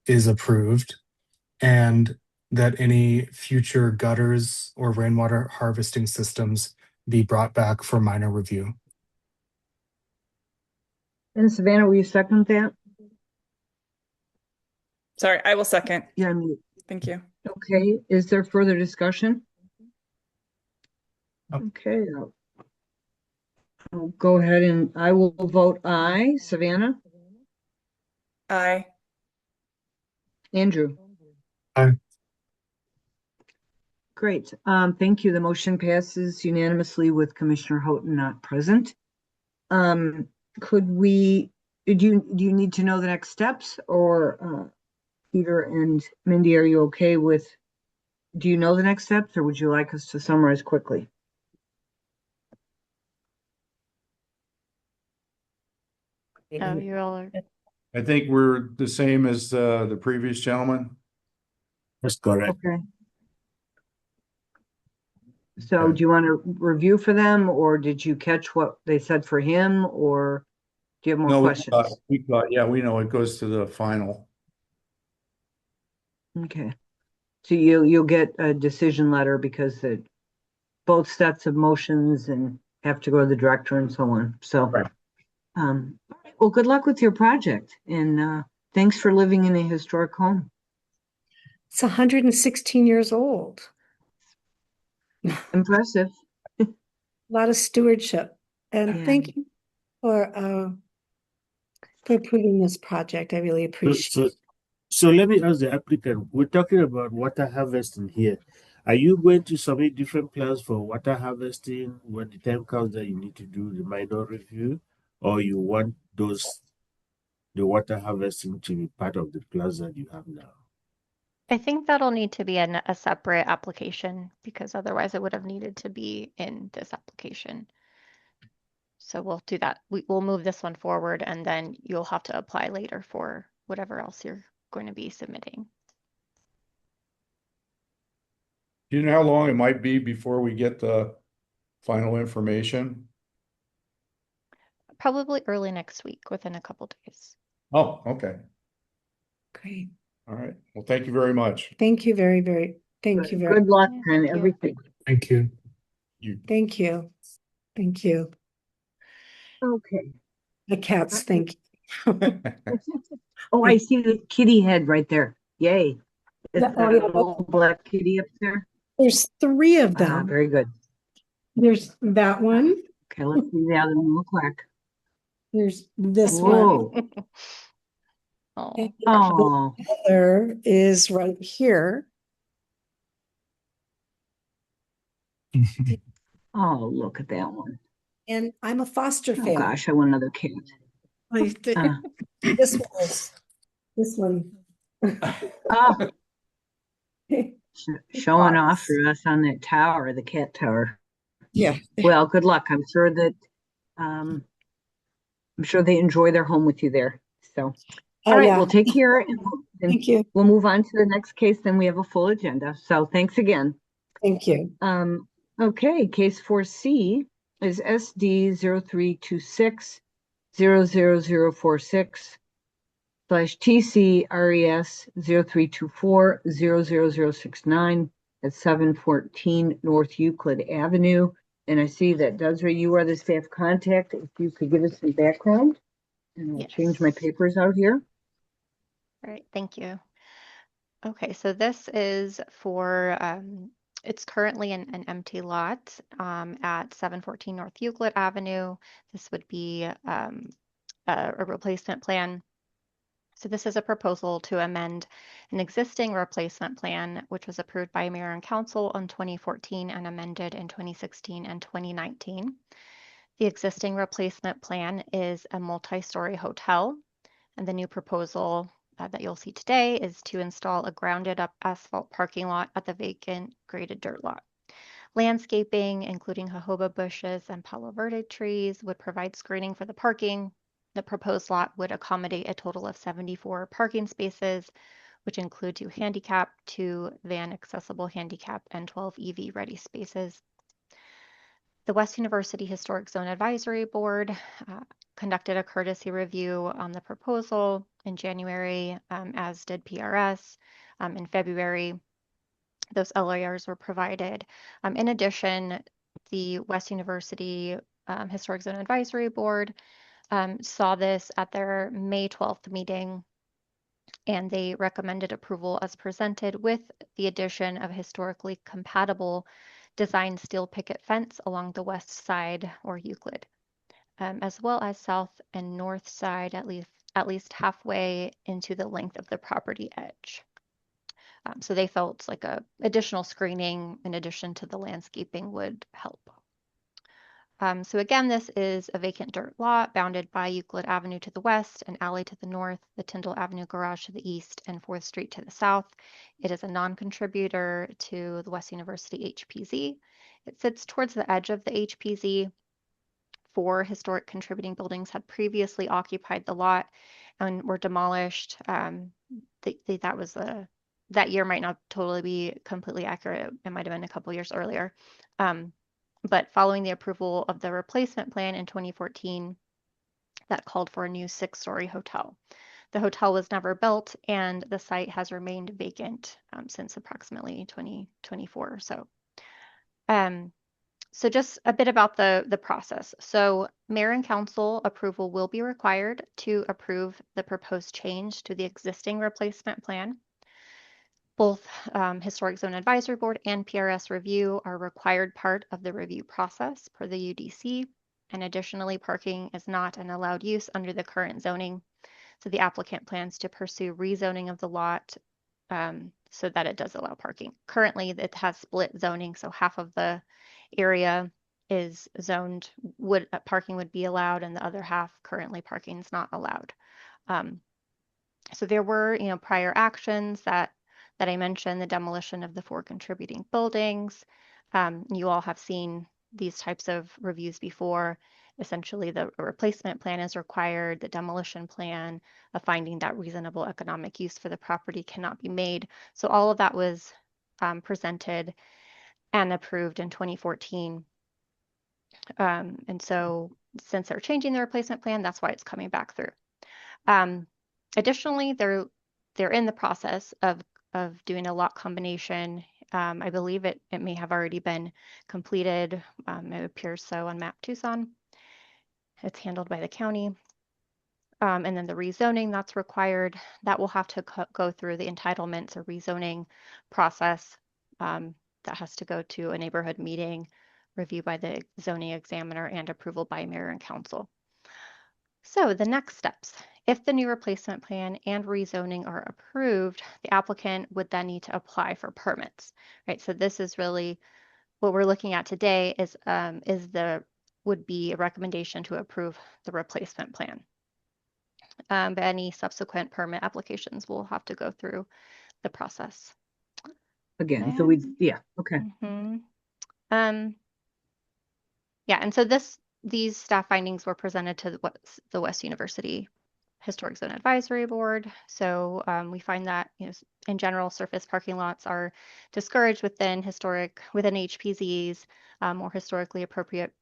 is approved, and that any future gutters or rainwater harvesting systems be brought back for minor review. And Savannah, will you second that? Sorry, I will second. Yeah, I mean, Thank you. okay. Is there further discussion? No. Okay. I'll go ahead and I will vote aye. Savannah? Aye. Andrew? Aye. Great. Thank you. The motion passes unanimously with Commissioner Houghton not present. Do you need to know the next steps, or Peter and Mindy, are you okay with, do you know the next steps, or would you like us to summarize quickly? No, you all are. I think we're the same as the previous gentleman. That's correct. Okay. So Okay. do you want to review for them, or did you catch what they said for him, or do you have more No, questions? yeah, we know it goes to the final. Okay. So you'll get a decision letter because both sets of motions and have to go to the director and so on. So, Right. Well, good luck with your project, and thanks for living in a historic home. It's 116 years old. Impressive. lot of stewardship. And Yeah. thank you for approving this project. I really appreciate it. So let me ask the applicant, we're talking about water harvesting here. Are you going to submit different plans for water harvesting when the time comes that you need to do the minor review? Or you want the water harvesting to be part of the plans that you have now? I think that'll need to be a separate application because otherwise it would have needed to be in this application. So we'll do that. We'll move this one forward and then you'll have to apply later for whatever else you're going to be submitting. Do you know how long it might be before we get the final information? Probably early next week, within a couple days. Oh, okay. Great. All right. Well, thank you very much. Thank you thank you very, Good luck Yeah, and thank you. everything. Thank you. thank you. Thank you. Okay. The cats, thank you. Oh, I see the kitty head right there. Yay. Is Yeah, that oh, a yeah. little black kitty up there? There's 3 of Ah, them. very good. There's that one. Okay, let's see the other one real quick. There's this one. Whoa. Oh, And Oh, the other is right here. oh, look at that one. And I'm a foster Oh family. gosh, I want another cat. Ah. This one is this one. Oh, showing off for us on that tower, the cat tower. Yeah. Well, good luck. I'm sure they enjoy their home with you there. So, Oh, all right, yeah. we'll take care and Thank you. we'll move on to the next case. Then we have a full agenda. So thanks again. Thank you. Okay, case 4C is SD 0326 00046 / TC RES 0324 00069 at 714 North Euclid Avenue. And I see that Desiree, you are the staff contact. If you could give us some background, and I'll change my yes. papers out here. All right, thank you. Okay, so this is for, it's currently an empty lot at 714 North Euclid Avenue. This would be a replacement plan. So this is a proposal to amend an existing replacement plan, which was approved by Mayor and Council in 2014 and amended in 2016 and 2019. The existing replacement plan is a multi-story hotel, and the new proposal that you'll see today is to install a grounded up asphalt parking lot at the vacant graded dirt lot. Landscaping, including jojoba bushes and palo verde trees, would provide screening for the parking. The proposed lot would accommodate a total of 74 parking spaces, which include 2 handicap, 2 van accessible handicap, and 12 EV ready spaces. The West University Historic Zone Advisory Board conducted a courtesy review on the proposal in January, as did PRS. In February, those LOIRs were provided. In addition, the West University Historic Zone Advisory Board saw this at their May 12th meeting, and they recommended approval as presented with the addition of historically compatible design steel picket fence along the west side or Euclid, as well as south and north side at least halfway into the length of the property edge. So they felt like a additional screening in addition to the landscaping would help. So again, this is a vacant dirt lot bounded by Euclid Avenue to the west, an alley to the north, the Tyndall Avenue garage to the east, and 4th Street to the south. It is a non-contributor to the West University HPZ. It sits towards the edge of the HPZ. 4 historic contributing buildings had previously occupied the lot and were demolished. That year might not totally be completely accurate. It might have been a couple years earlier. But following the approval of the replacement plan in 2014, that called for a new 6-story hotel. The hotel was never built, and the site has remained vacant since approximately 2024 or so. So just a bit about the process. So Mayor and Council approval will be required to approve the proposed change to the existing replacement plan. Both Historic Zone Advisory Board and PRS review are required part of the review process per the UDC. And additionally, parking is not an allowed use under the current zoning. So the applicant plans to pursue rezoning of the lot so that it does allow parking. Currently, it has split zoning, so half of the area is zoned, parking would be allowed, and the other half currently parking is not allowed. So there were, prior actions that I mentioned, the demolition of the 4 contributing buildings. You all have seen these types of reviews before. Essentially, the replacement plan is required, the demolition plan, a finding that reasonable economic use for the property cannot be made. So all of that was presented and approved in 2014. And so since they're changing the replacement plan, that's why it's coming back through. Additionally, they're in the process of doing a lot combination. I believe it may have already been completed. It appears so on Map Tucson. It's handled by the county. And then the rezoning that's required, that will have to go through the entitlements or rezoning process. That has to go to a neighborhood meeting, review by the zoning examiner, and approval by mayor and council. So the next steps. If the new replacement plan and rezoning are approved, the applicant would then need to apply for permits, right? So this is really what we're looking at today would be a recommendation to approve the replacement plan. But any subsequent permit applications will have to go through the process. Again, so okay. Yeah, and so these staff findings were presented to the West University Historic Zone Advisory Board. So we find that, in general, surface parking lots are discouraged within HPZs. More historically appropriate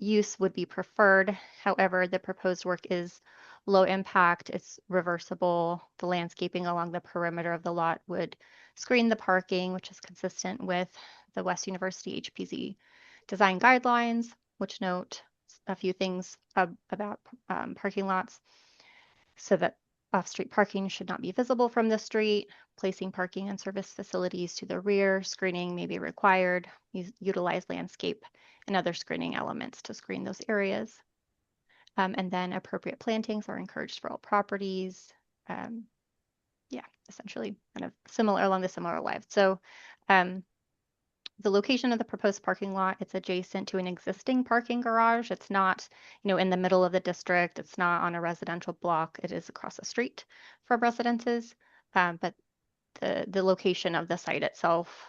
use would be preferred. However, the proposed work is low impact, it's reversible. The landscaping along the perimeter of the lot would screen the parking, which is consistent with the West University HPZ design guidelines, which note a few things about parking lots. So that off-street parking should not be visible from the street, placing parking and service facilities to the rear, screening may be required, utilize landscape and other screening elements to screen those areas. And then appropriate plantings are encouraged for all properties. Yeah, essentially kind of along the similar lines. So the location of the proposed parking lot, it's adjacent to an existing parking garage. It's not, in the middle of the district. It's not on a residential block. It is across the street from residences. But the location of the site itself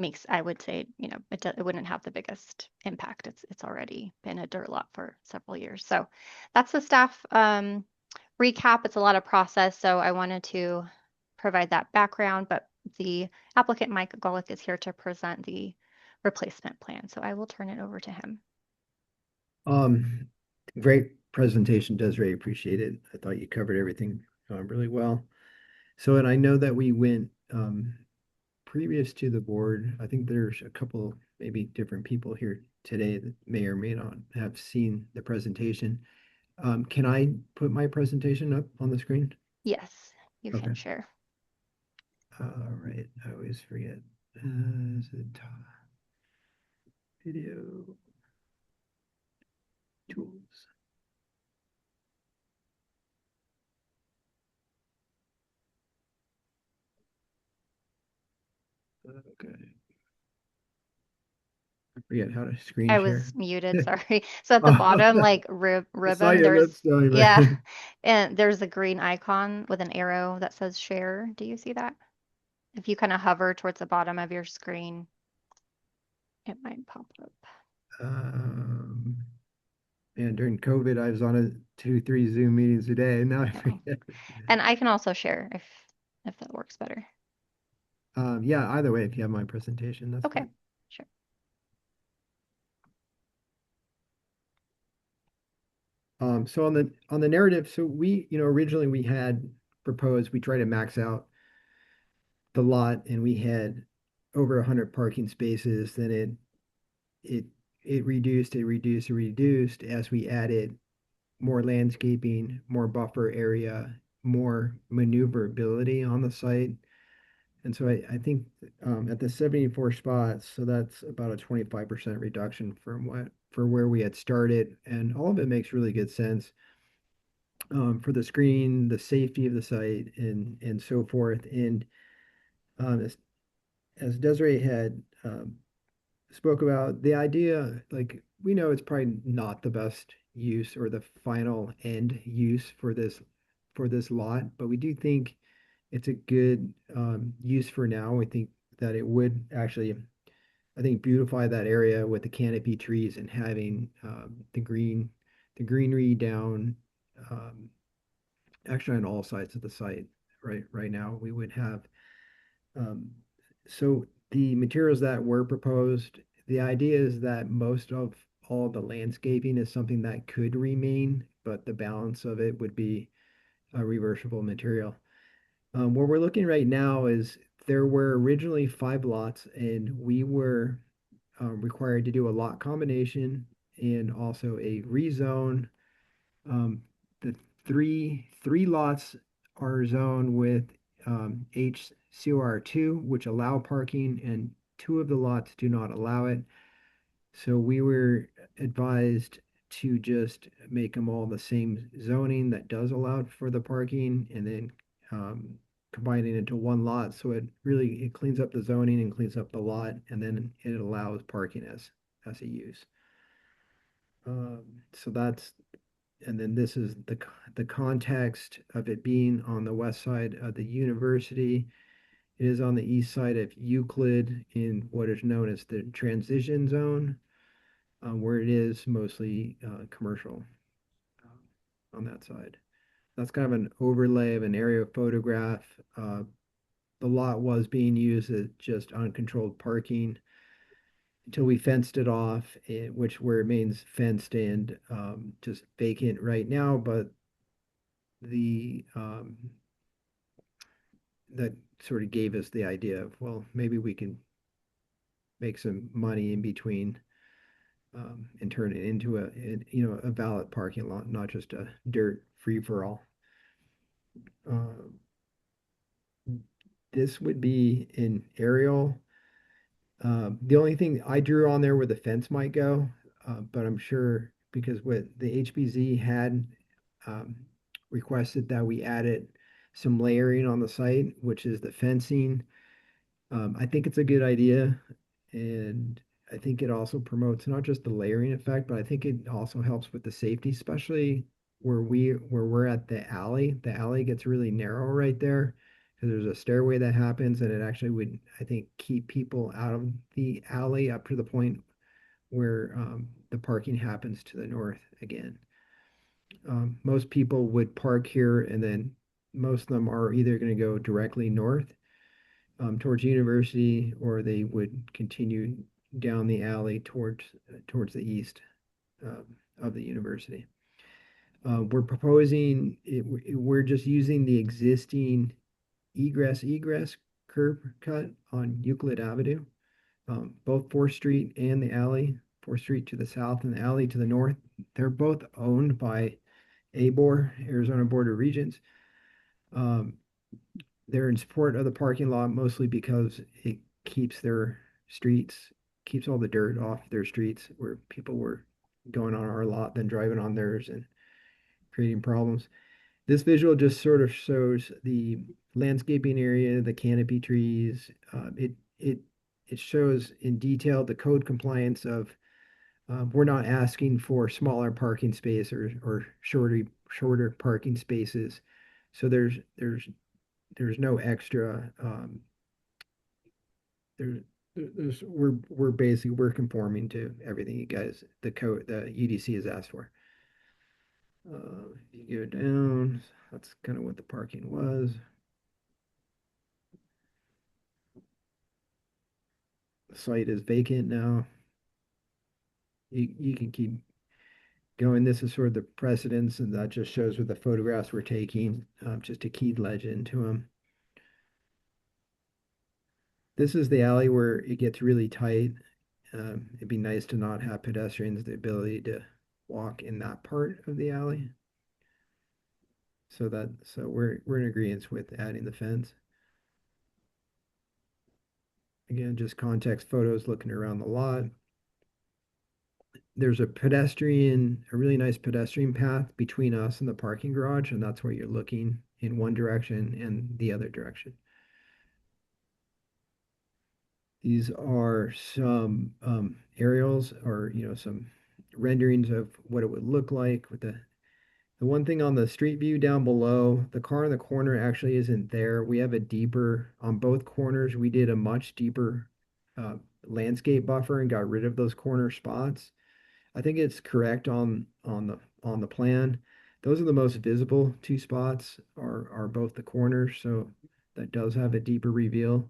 makes, I would say, it wouldn't have the biggest impact. It's already been a dirt lot for several years. So that's the staff recap. It's a lot of process, so I wanted to provide that background, but the applicant, Mike Golick, is here to present the replacement plan. So I will turn it over to him. Great presentation, Desiree. Appreciate it. I thought you covered everything really well. So, and I know that we went previous to the board. I think there's a couple, maybe different people here today that may or may not have seen the presentation. Can I put my presentation up on the screen? Yes, you Okay. can share. All right, I always forget. Video tools. Okay. I forget how to screen I share. was muted, sorry. So at the bottom, like ribbon, that's yeah, and there's a green icon with an arrow that says share. Do you see that? If you kind of hover towards the bottom of your screen, it might pop up. And during COVID, I was on a 2-3 Zoom meetings a day, and now I forget. And I can also share if that works better. Yeah, either way, if you have my presentation, that's Okay, fine. sure. So on the narrative, so we, originally we had proposed, we tried to max out the lot, and we had over 100 parking spaces. Then it reduced as we added more landscaping, more buffer area, more maneuverability on the site. And so I think at the 74 spots, so that's about a 25% reduction from for where we had started. And all of it makes really good sense for the screen, the safety of the site, and so forth. And as Desiree had spoke about, the idea, like we know it's probably not the best use or the final end use for this lot, but we do think it's a good use for now. We think that it would actually, I think, beautify that area with the canopy trees and having the greenery down, um, actually on all sides of the site. Right now, we would have. Um, so the materials that were proposed, the idea is that most of all the landscaping is something that could remain, but the balance of it would be a reversible material. What we're looking right now is there were originally 5 lots, and we were required to do a lot combination and also a rezone. The three lots are zoned with HCOR2, which allow parking, and 2 of the lots do not allow it. So we were advised to just make them all the same zoning that does allow for the parking, and then combine it into 1 lot. So it cleans up the zoning and cleans up the lot, and then it allows parking as a use. So that's, and then this is the context of it being on the west side of the university. It is on the east side of Euclid in what is known as the transition zone, where it is mostly commercial on that side. That's kind of an overlay of an aerial photograph. The lot was being used as just uncontrolled parking until we fenced it off, which remains fenced and just vacant right now. But the that sort of gave us the idea of, well, maybe we can make some money in between and turn it into a valid parking lot, not just a dirt free for all. This would be an aerial. The only thing I drew on there where the fence might go, but I'm sure because what the HBZ had um, requested that we added some layering on the site, which is the fencing. I think it's a good idea, and I think it also promotes not just the layering effect, but I think it also helps with the safety, especially where we're at the alley. The alley gets really narrow right there because there's a stairway that happens, and it actually would, I think, keep people out of the alley up to the point where the parking happens to the north again. Most people would park here, and then most of them are either going to go directly north towards university, or they would continue down the alley towards the east of the university. We're proposing we're just using the existing egress curb cut on Euclid Avenue, both 4th Street and the alley, 4th Street to the south and the alley to the north. They're both owned by ABOR, Arizona Board of Regents. They're in support of the parking lot mostly because it keeps keeps all the dirt off their streets where people were going on our lot than driving on theirs and creating problems. This visual just sort of shows the landscaping area, the canopy trees. It shows in detail the code compliance of we're not asking for smaller parking space or shorter parking spaces. So there's no extra we're conforming to everything you guys the UDC has asked for. If you go down, that's kind of what the parking was. The site is vacant now. You can keep going. This is sort of the precedence, and that just shows what the photographs we're taking, just a keyed legend to them. This is the alley where it gets really tight. It'd be nice to not have pedestrians the ability to walk in that part of the alley. So we're in agreement with adding the fence. Again, just context photos looking around the lot. There's a really nice pedestrian path between us and the parking garage, and that's where you're looking in one direction and the other direction. These are some aerials or, some renderings of what it would look like with the one thing on the street view down below, the car in the corner actually isn't there. We have on both corners, we did a much deeper landscape buffer and got rid of those corner spots. I think it's correct on the plan. Those are the most visible two spots are both the corners, so that does have a deeper reveal.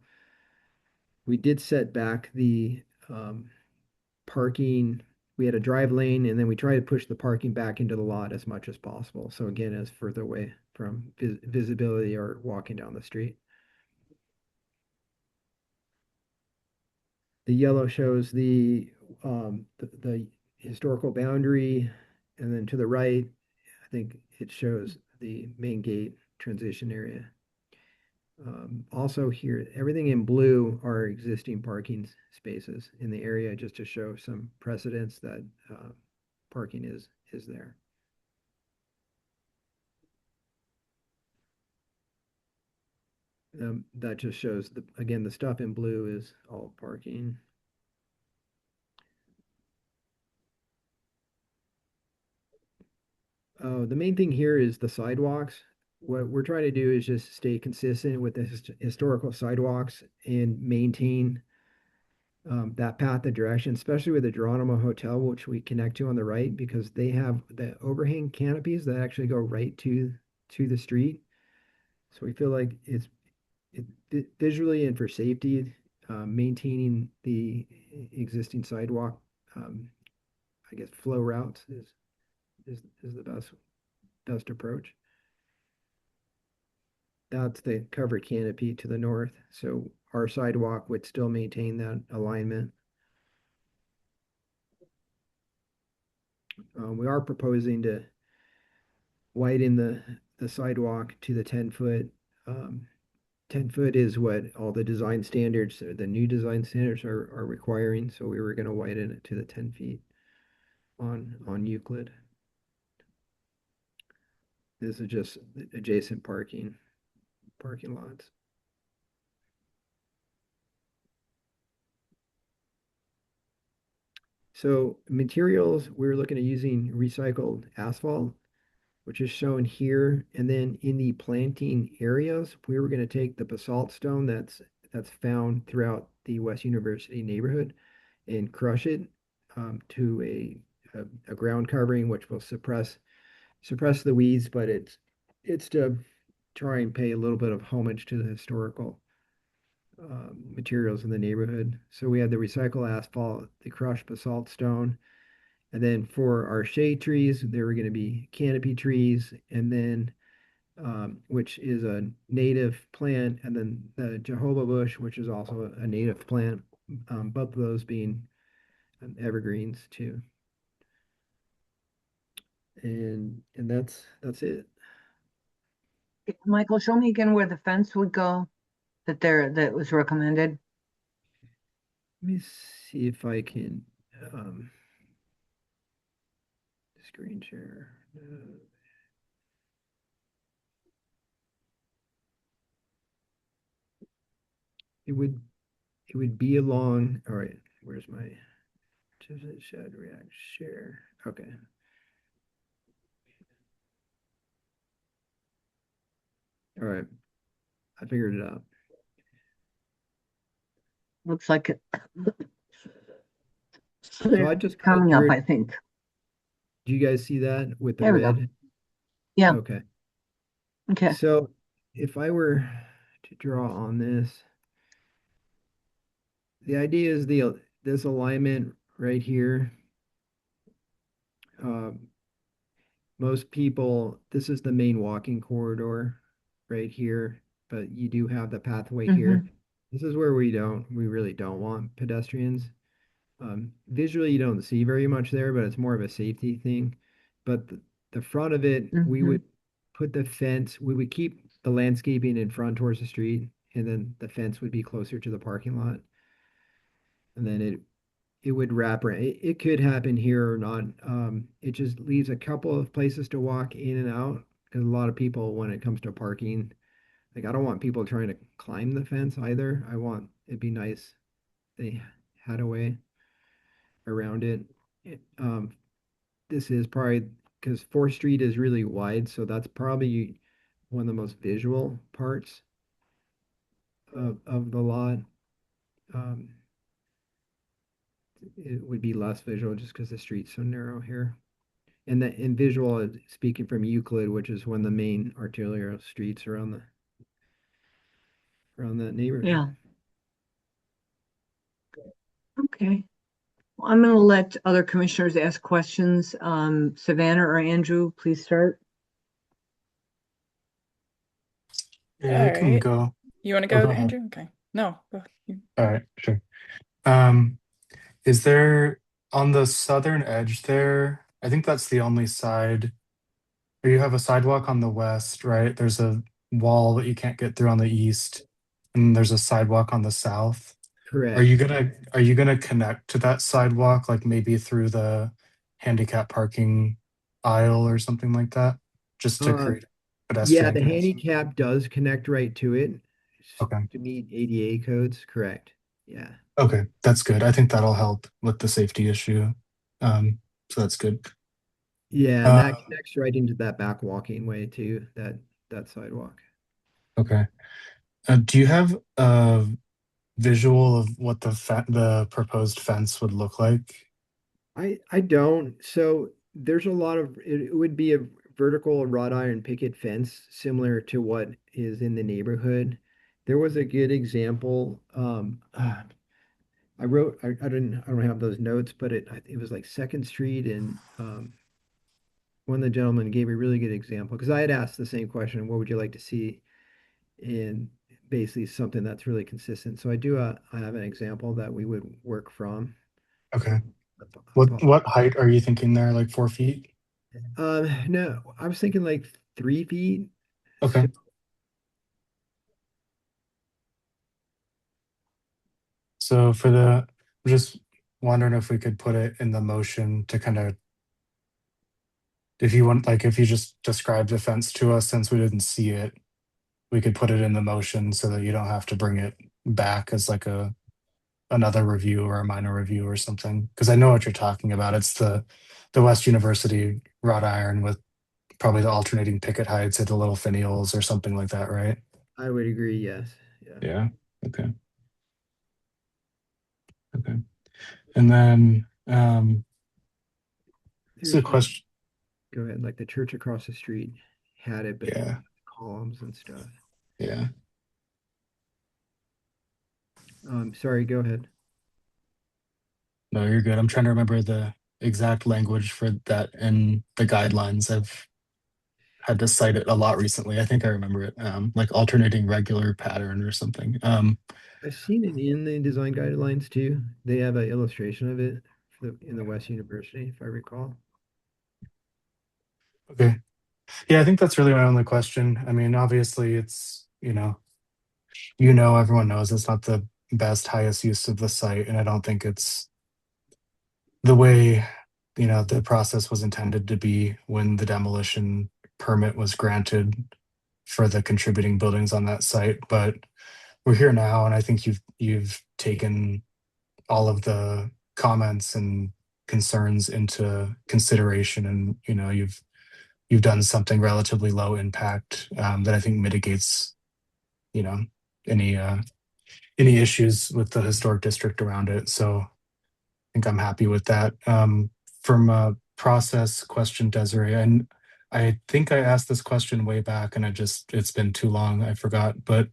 We did set back the parking. We had a drive lane, and then we tried to push the parking back into the lot as much as possible. So again, it's further away from visibility or walking down the street. The yellow shows the historical boundary, and then to the right, I think it shows the main gate transition area. Also here, everything in blue are existing parking spaces in the area, just to show some precedence that parking is there. That just shows again, the stuff in blue is all parking. The main thing here is the sidewalks. What we're trying to do is just stay consistent with the historical sidewalks and maintain that path of direction, especially with the Geronimo Hotel, which we connect to on the right, because they have the overhang canopies that actually go right to the street. So we feel like it's visually and for safety, maintaining the existing sidewalk, I guess, flow routes is the best approach. That's the covered canopy to the north. So our sidewalk would still maintain that alignment. We are proposing to widen the sidewalk to the 10-foot. 10 foot is what all the design standards, the new design standards are requiring. So we were going to widen it to the 10 feet on Euclid. This is just adjacent parking lots. So materials, we're looking at using recycled asphalt, which is shown here. And then in the planting areas, we were going to take the basalt stone that's found throughout the West University neighborhood and crush it to a ground covering, which will suppress the weeds, but it's to try and pay a little bit of homage to the historical materials in the neighborhood. So we had the recycled asphalt, the crushed basalt stone, and then for our shade trees, there were going to be canopy trees, and then which is a native plant, and then the Jehovah bush, which is also a native plant. Both of those being evergreens too. And that's it. Michael, show me again where the fence would go that was recommended. Let me see if I can screen share. It would be along. All right, where's my shed react share? Okay. All right, I figured it out. Looks like it. So I just Coming up, I think. Do you guys see that with the There we go. red? Yeah. Okay. Okay. So if I were to draw on this, the idea is this alignment right here. Most people, this is the main walking corridor right here, but you do have the pathway here. This is where we really don't want pedestrians. Visually, you don't see very much there, but it's more of a safety thing. But the front of it, we would put the fence, we would keep the landscaping in front towards the street, and then the fence would be closer to the parking lot. and then it would wrap around. It could happen here or not. It just leaves a couple of places to walk in and out because a lot of people, when it comes to parking, like I don't want people trying to climb the fence either. It'd be nice they had a way around it. This is probably because 4th Street is really wide, so that's probably one of the most visual parts of the lot. Um, it would be less visual just because the street's so narrow here. And in visual, speaking from Euclid, which is one of the main arterial streets around that neighborhood. Yeah. Okay. Well, I'm going to let other commissioners ask questions. Savannah or Andrew, please start. Yeah, I can Alright. go. You want to Oh, go, go ahead. Andrew? Okay. No, go. All right, sure. Um, is there on the southern edge there? I think that's the only side. Or you have a sidewalk on the west, right? There's a wall that you can't get through on the east, and there's a sidewalk on the south. Are you Correct. gonna connect to that sidewalk, like maybe through the handicap parking aisle or something like that, just to Um, create yeah, pedestrian the connection? handicap does connect right to it Okay. to meet ADA codes. Correct. Yeah. Okay, that's good. I think that'll help with the safety issue. So that's good. Yeah, and that Uh, connects right into that back walking way too, that sidewalk. okay. Do you have a visual of what the proposed fence would look like? I don't. So there's a lot of it would be a vertical wrought iron picket fence similar to what is in the neighborhood. There was a good example. I don't have those notes, but it was like Second Street, and one of the gentlemen gave a really good example because I had asked the same question, what would you like to see? And basically something that's really consistent. So I have an example that we would work from. Okay. What height are you thinking there? Like 4 feet? No, I was thinking like 3 feet. Okay. So So I'm just wondering if we could put it in the motion to kind of, if you want, like, if you just describe the fence to us, since we didn't see it, we could put it in the motion so that you don't have to bring it back as like another review or a minor review or something. Because I know what you're talking about. It's the West University wrought iron with probably the alternating picket heights at the little finials or something like that, right? I would agree, yes. Yeah. Yeah. Okay. Okay. And then it's a There's question. go ahead, like the church across the street had it, but Yeah. columns and stuff. Yeah. Sorry, go ahead. No, you're good. I'm trying to remember the exact language for that in the guidelines. I've had to cite it a lot recently. I think I remember it. Like alternating regular pattern or something. I've seen it in the design guidelines too. They have an illustration of it in the West University, if I recall. Okay. Yeah, I think that's really my only question. I mean, obviously it's, everyone knows it's not the best, highest use of the site, and I don't think it's the way, the process was intended to be when the demolition permit was granted for the contributing buildings on that site. But we're here now, and I think you've taken all of the comments and concerns into consideration, and you've done something relatively low impact that I think mitigates, any issues with the historic district around it. So I think I'm happy with that. From a process question, Desiree, and I think I asked this question way back, and it's been too long, I forgot. But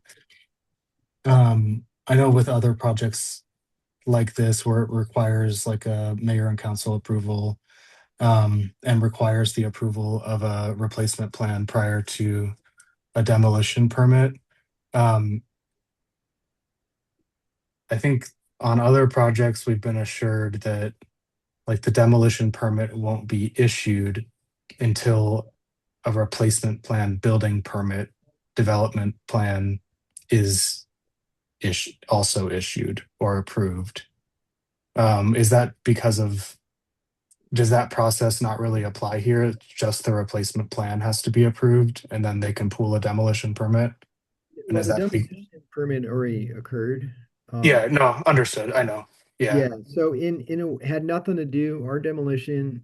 I know with other projects like this, where it requires like a mayor and council approval, and requires the approval of a replacement plan prior to a demolition permit. I think on other projects, we've been assured that like the demolition permit won't be issued until a replacement plan, building permit, development plan is also issued or approved. Is that because of, does that process not really apply here? It's just the replacement plan has to be approved and then they can pull a demolition permit? And Well, is the that demolition permit already occurred. yeah, no, understood. I know. Yeah. Yeah, so had nothing to do, our demolition.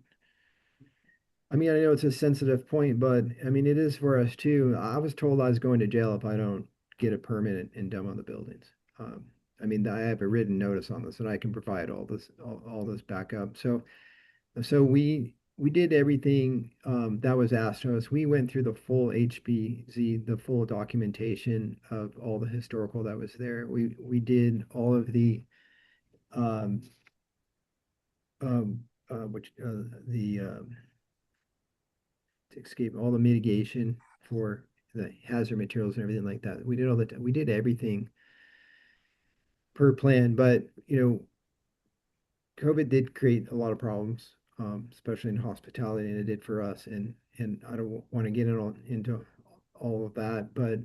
I mean, I know it's a sensitive point, but I mean, it is for us too. I was told I was going to jail if I don't get a permit and demo the buildings. Um, I mean, I have a written notice on this and I can provide all this backup. So we did everything that was asked of us. We went through the full HBZ, the full documentation of all the historical that was there. We did all of the um, which the to escape all the mitigation for the hazard materials and everything like that. We did everything per plan, but COVID did create a lot of problems, especially in hospitality, and it did for us. And I don't want to get into all of that, but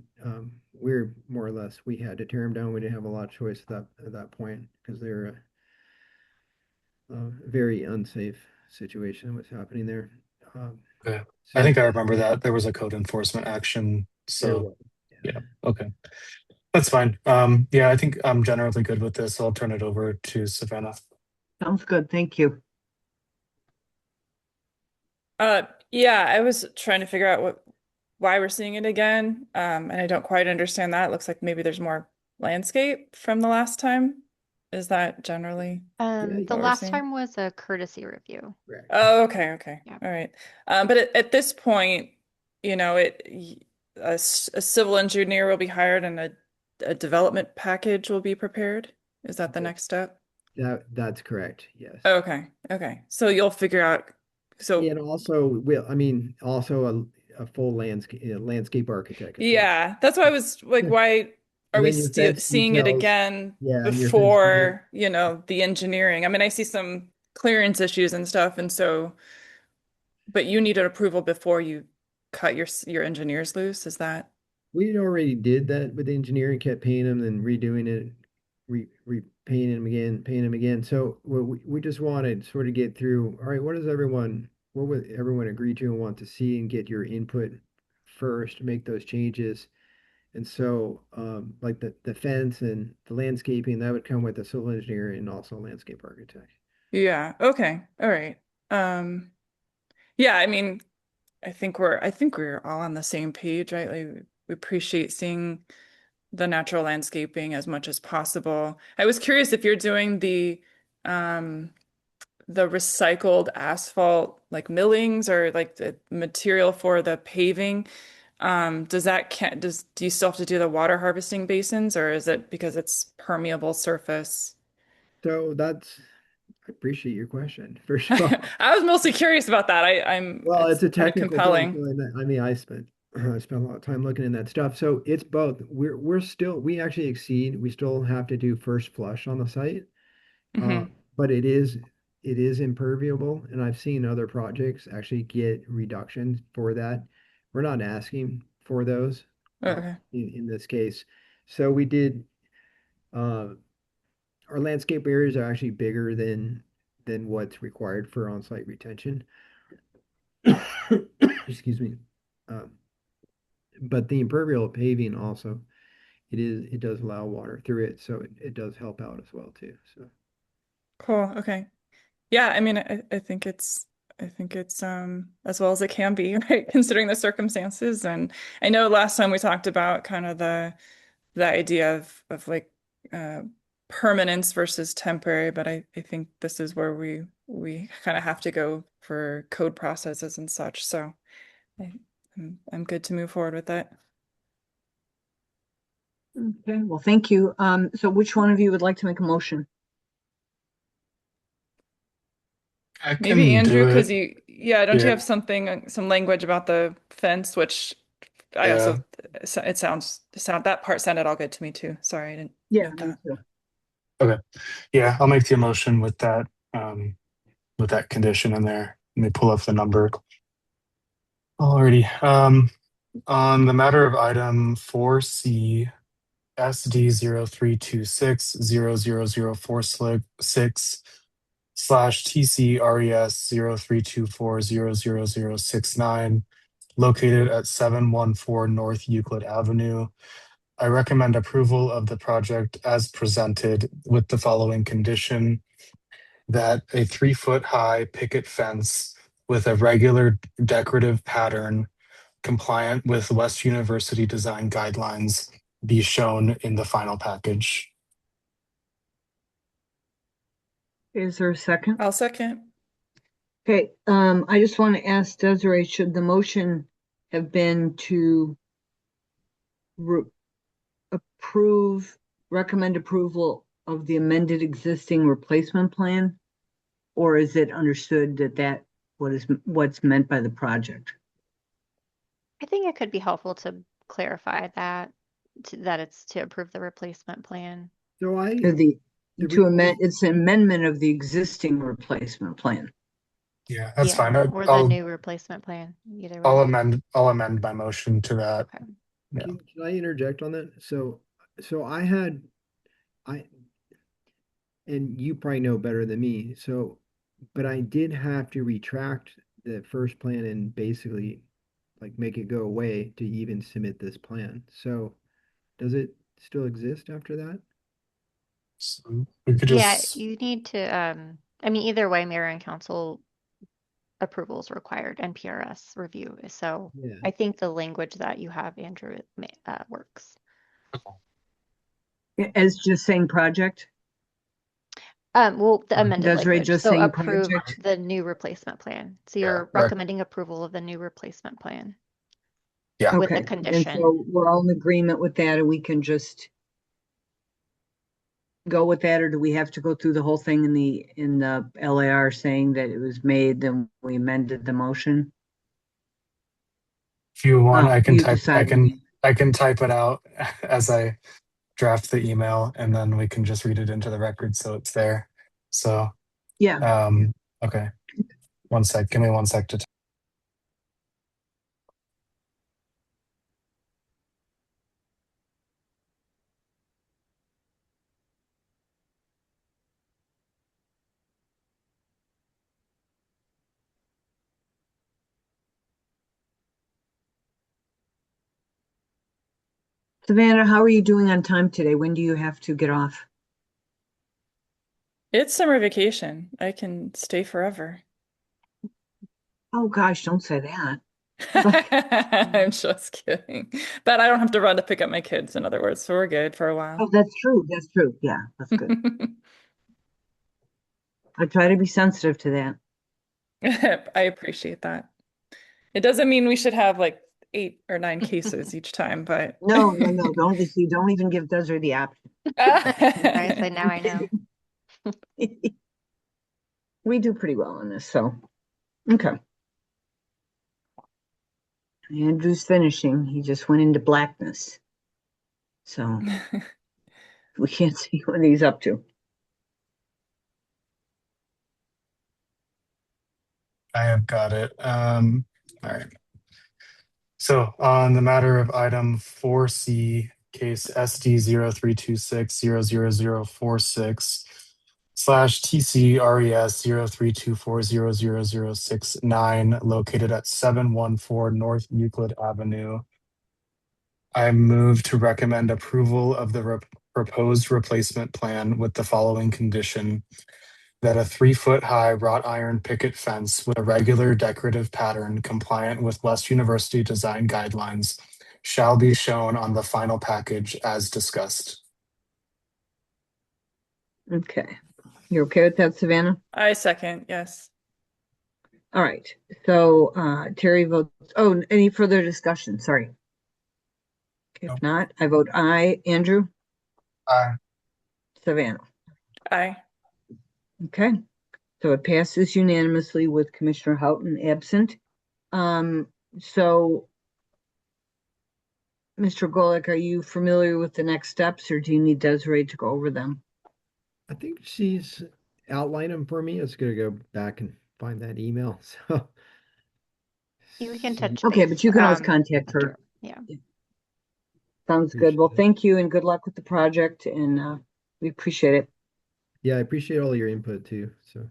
we're more or less we had to tear them down. We didn't have a lot of choice at that point because they're a very unsafe situation was happening there. Okay. I So think I remember that there was a code enforcement action. there So was, yeah. yeah, okay. That's fine. Yeah, I think I'm generally good with this. I'll turn it over to Savannah. Sounds good. Thank you. Yeah, I was trying to figure out why we're seeing it again. And I don't quite understand that. It looks like maybe there's more landscape from the last time. Is that generally? The what we're last seeing? time was a courtesy review. Correct. Oh, okay. Yeah. All right. But at this point, a civil engineer will be hired and a development package will be prepared. Is that the next step? That's correct. Yes. Okay. So you'll figure out. So And also, I mean, also a full landscape architect. yeah, that's why I was like, why are And we then your still fence seeing it details, again yeah, and your fence before, the engineering? I mean, I see some clearance issues and stuff, and so, but you need an approval before you cut your engineers loose, is that? we already did that with engineering, kept painting them and redoing it, repainting them again, painting them again. So we just wanted to sort of get through, all right, what would everyone agree to and want to see and get your input first, make those changes. And so, like the fence and the landscaping, that would come with a civil engineer and also a landscape architect. Yeah, okay. All right. Yeah, I mean, I think we're all on the same page, right? Like we appreciate seeing the natural landscaping as much as possible. I was curious if you're doing um the recycled asphalt like millings or like the material for the paving. Do you still have to do the water harvesting basins or is it because it's permeable surface? So I appreciate your question, first of all. I was mostly curious about that. Well, it's a kind of technical thing. compelling. So I mean, I spent a lot of time looking at that stuff. So it's both. We actually exceed. We still have to do first flush on the site, Mhm. but it is impermeable, and I've seen other projects actually get reductions for that. We're not asking for those Okay. in this case. So we did. Uh, our landscape areas are actually bigger than what's required for on-site retention. Excuse me. Um, but the impermeable paving also, it does allow water through it, so it does help out as well too. So Cool. Okay. Yeah, I mean, I think it's as well as it can be, right? Considering the circumstances. And I know last time we talked about kind of the idea of like uh permanence versus temporary, but I think this is where we kind of have to go for code processes and such. So I, I'm good to move forward with that. Okay, well, thank you. So which one of you would like to make a motion? I Maybe can Andrew, do because it. don't you Yeah. have some language about the fence, which I Yeah. also, that part sounded all good to me too. Sorry, I didn't Yeah, note me that. too. Okay. Yeah, I'll make the motion with that condition in there. Let me pull up the number. Alrighty. On the matter of item 4C, SD 0326000446 / TCRES 0324000069, located at 714 North Euclid Avenue. I recommend approval of the project as presented with the following condition: that a 3-foot high picket fence with a regular decorative pattern compliant with West University design guidelines be shown in the final package. Is there a second? I'll second. Okay, I just want to ask Desiree, should the motion have been to recommend approval of the amended existing replacement plan? Or is it understood that what's meant by the project? I think it could be helpful to clarify that, that it's to approve the replacement plan. So Or the it's an amendment of the existing replacement plan. Yeah, that's Yeah, fine. or the new replacement plan, either way. I'll amend my motion to that. Okay. Yeah. Can I interject on that? So and you probably know better than me. But I did have to retract the first plan and basically like make it go away to even submit this plan. So does it still exist after that? So we could Yeah, just, you need to, I mean, either way, mayor and council approval is required and PRS review. So Yeah. I think the language that you have, Andrew, works. As just saying project? Well, the amended Desiree language, just so saying approve project? the new replacement plan. So you're right. recommending approval of the new replacement plan Yeah. with the Okay, and condition. so we're all in agreement with that, and we can just go with that, or do we have to go through the whole thing in the LAR saying that it was made, then we amended the motion? If you want, Oh, I can you type decide. I can type it out as I draft the email, and then we can just read it into the record so it's there. So Yeah, okay. One sec. Give me 1 sec to Savannah, how are you doing on time today? When do you have to get off? It's summer vacation. I can stay forever. Oh gosh, don't say that. I'm just kidding. But I don't have to run to pick up my kids, in other words, so we're good for a Oh, while. that's true. That's true. Yeah, that's good. I try to be sensitive to that. I appreciate that. It doesn't mean we should have like 8 or 9 cases each time, but No, don't even give Desiree the option. Right, so now I know. We do pretty well on this, so okay. Andrew's finishing. He just went into blackness. So we can't see what he's up to. I have got it. All right. So on the matter of item 4C, case SD 0326000046 / TCRES 0324000069, located at 714 North Euclid Avenue. I move to recommend approval of the proposed replacement plan with the following condition: that a 3-foot high wrought iron picket fence with a regular decorative pattern compliant with West University design guidelines shall be shown on the final package as discussed. Okay. You're okay with that, Savannah? I second, yes. All right. So Terry votes. Oh, any further discussion? Sorry. If Nope. not, I vote aye. Andrew? Aye. Savannah? Aye. Okay. So it passes unanimously with Commissioner Houghton absent. So Mr. Golick, are you familiar with the next steps, or do you need Desiree to go over them? I think she's outlined them for me. I was gonna go back and find that email. So We can touch Okay, base. but you can always contact her. Yeah. Sounds good. Well, Appreciate it. thank you and good luck with the project, and we appreciate it. Yeah, I appreciate all your input too. So,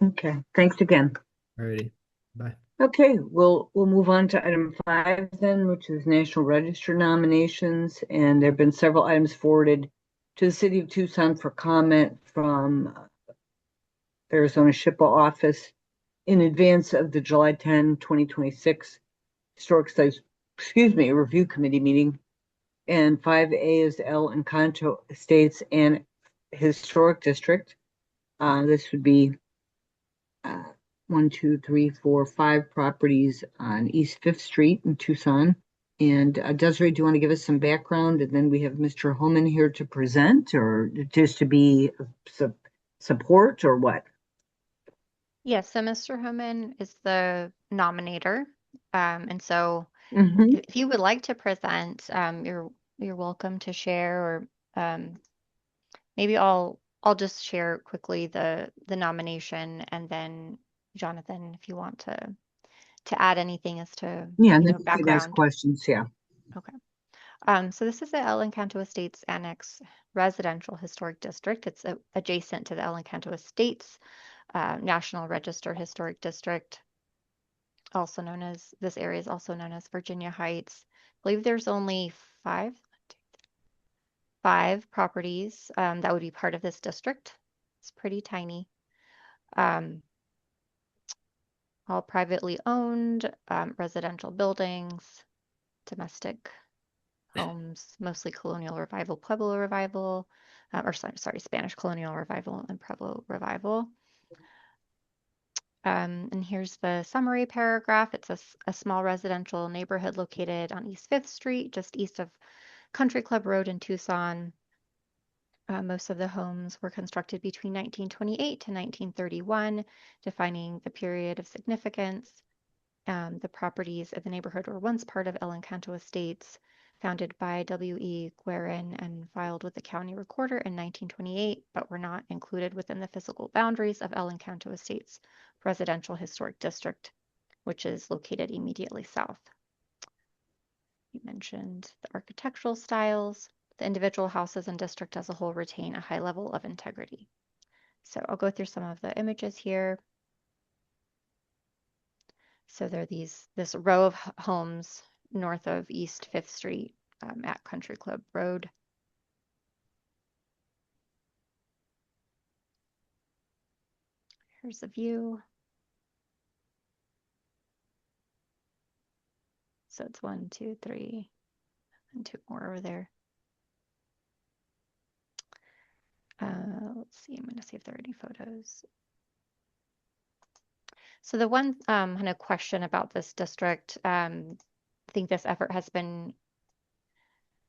Okay, thanks again. alrighty, bye. Okay, we'll move on to item 5 then, which is National Register nominations, and there have been several items forwarded to the City of Tucson for comment from Arizona SHPO office in advance of the July 10, 2026 Historic Sites, Review Committee meeting. And 5A is El Encanto Estates and Historic District. This would be 1, 2, 3, 4, 5 properties on East 5th Street in Tucson. And Desiree, do you want to give us some background? And then we have Mr. Holman here to present, or just to be support, or what? Yes, so Mr. Homan is the nominator. And so Mhm. if you would like to present, you're welcome to share, or maybe I'll just share quickly the nomination, and then Jonathan, if you want to add anything as to Yeah, and then you can ask background. questions, yeah. Okay. So this is the El Encanto Estates Annex Residential Historic District. It's adjacent to the El Encanto Estates National Register Historic District, also known as, this area is also known as Virginia Heights. I believe there's only five properties that would be part of this district. It's pretty tiny. All privately owned, residential buildings, domestic homes, mostly colonial revival, Pueblo revival, Spanish colonial revival and Pueblo revival. And here's the summary paragraph. It's a small residential neighborhood located on East 5th Street, just east of Country Club Road in Tucson. Most of the homes were constructed between 1928 to 1931, defining the period of significance. The properties of the neighborhood were once part of El Encanto Estates, founded by W.E. Guerin and filed with the county recorder in 1928, but were not included within the physical boundaries of El Encanto Estates Residential Historic District, which is located immediately south. You mentioned the architectural styles. The individual houses and district as a whole retain a high level of integrity. So I'll go through some of the images here. So there are this row of homes north of East 5th Street at Country Club Road. Here's a view. So it's 1, 2, 3, and 2 more over there. Let's see, I'm going to see if there are any photos. So the one kind of question about this district, I think this effort has been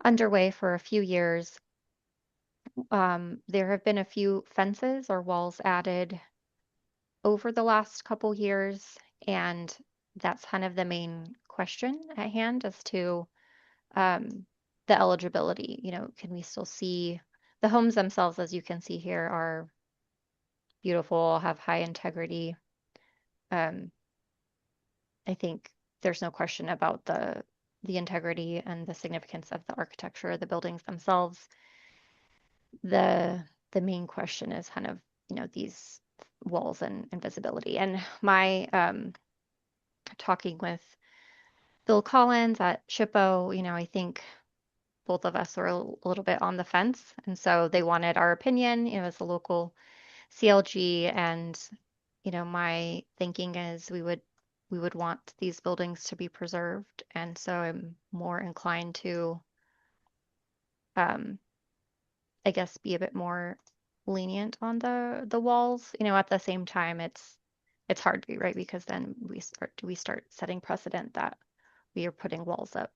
underway for a few years. There have been a few fences or walls added over the last couple years, and that's kind of the main question at hand as to the eligibility. Can we still see the homes themselves, as you can see here, are beautiful, have high integrity. I think there's no question about the integrity and the significance of the architecture of the buildings themselves. The main question is kind of, these walls and visibility. And my talking with Bill Collins at SHPO, I think both of us were a little bit on the fence. And so they wanted our opinion, as a local CLG. And, my thinking is we would want these buildings to be preserved. And so I'm more inclined to, I guess, be a bit more lenient on the walls. At the same time, it's hard to be, right? Because then we start setting precedent that we are putting walls up.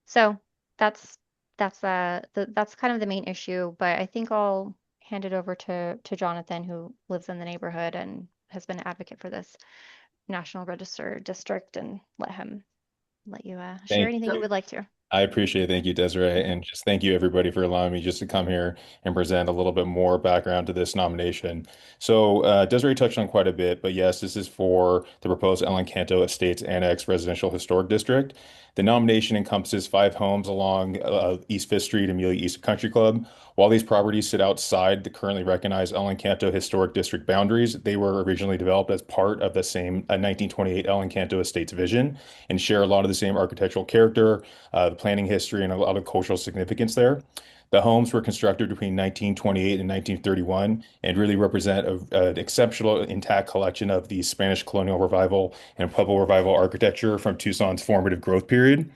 So that's kind of the main issue. But I think I'll hand it over to Jonathan, who lives in the neighborhood and has been an advocate for this National Register district, and let you share Thank anything you would like to. I appreciate it. Thank you, Desiree. And just thank you, everybody, for allowing me just to come here and present a little bit more background to this nomination. So, Desiree touched on quite a bit, but yes, this is for the proposed El Encanto Estates Annex Residential Historic District. The nomination encompasses 5 homes along East Fifth Street, immediately east of Country Club. While these properties sit outside the currently recognized El Encanto Historic District boundaries, they were originally developed as part of the same 1928 El Encanto Estates vision and share a lot of the same architectural character, the planning history, and a lot of cultural significance there. The homes were constructed between 1928 and 1931 and really represent an exceptional intact collection of the Spanish colonial revival and Pueblo revival architecture from Tucson's formative growth period.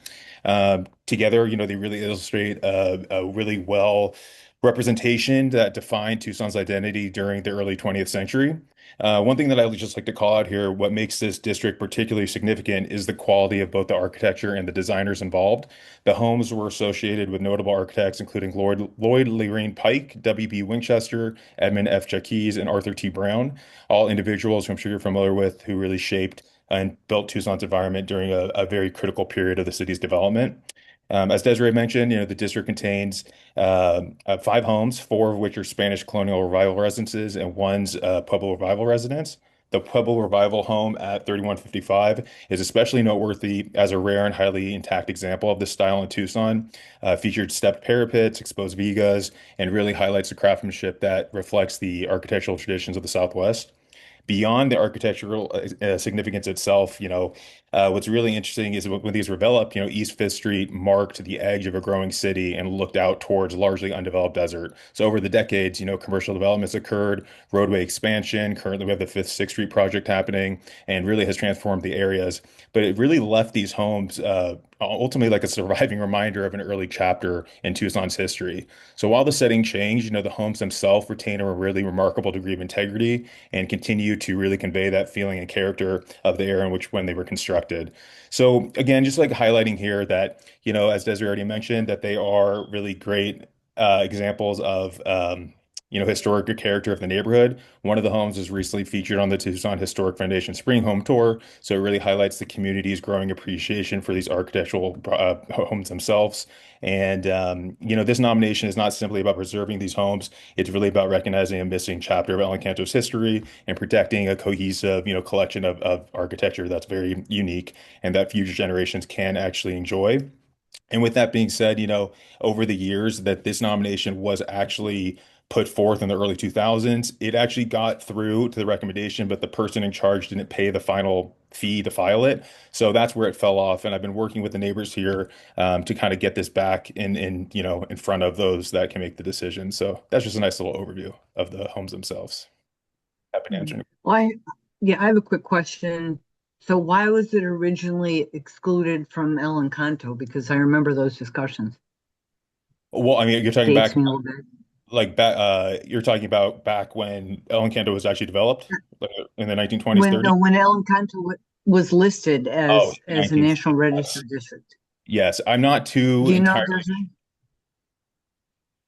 Together, they really illustrate a really well representation that defined Tucson's identity during the early 20th century. One thing that I would just like to call out here, what makes this district particularly significant is the quality of both the architecture and the designers involved. The homes were associated with notable architects, including Lloyd Lorraine Pike, W.B. Winchester, Edmund F. Jacques, and Arthur T. Brown, all individuals who I'm sure you're familiar with who really shaped and built Tucson's environment during a very critical period of the city's development. As Desiree mentioned, the district contains 5 homes, 4 of which are Spanish colonial revival residences and one's Pueblo revival residence. The Pueblo revival home at 3155 is especially noteworthy as a rare and highly intact example of this style in Tucson. Featured stepped parapets, exposed vigas, and really highlights the craftsmanship that reflects the architectural traditions of the Southwest. Beyond the architectural significance itself, what's really interesting is when these were developed, East Fifth Street marked the edge of a growing city and looked out towards largely undeveloped desert. So over the decades, commercial developments occurred, roadway expansion. Currently, we have the Fifth, Sixth Street project happening, and really has transformed the areas. But it really left these homes ultimately like a surviving reminder of an early chapter in Tucson's history. So while the setting changed, the homes themselves retain a really remarkable degree of integrity and continue to really convey that feeling and character of the era in which when they were constructed. So again, just like highlighting here that, as Desiree already mentioned, that they are really great examples of historic character of the neighborhood. One of the homes was recently featured on the Tucson Historic Foundation Spring Home Tour, so it really highlights the community's growing appreciation for these architectural homes themselves. And this nomination is not simply about preserving these homes; it's really about recognizing a missing chapter of El Encanto's history and protecting a cohesive, collection of architecture that's very unique and that future generations can actually enjoy. And with that being said, over the years that this nomination was actually put forth in the early 2000s, it actually got through to the recommendation, but the person in charge didn't pay the final fee to file it. So that's where it fell off. And I've been working with the neighbors here to kind of get this back in front of those that can make the decision. So that's just a nice little overview of the homes themselves. Happy to answer any. Well, I have a quick question. So why was it originally excluded from El Encanto? Because I remember those discussions. Well, I mean, you're talking Dates back me a little bit. like back you're talking about back when El Encanto was actually developed, like in the 1920s, When 30s. no, when El Encanto was listed Oh, as a 19. National Register Yes. district. Yes, I'm not too Do you know, entirely. Desiree?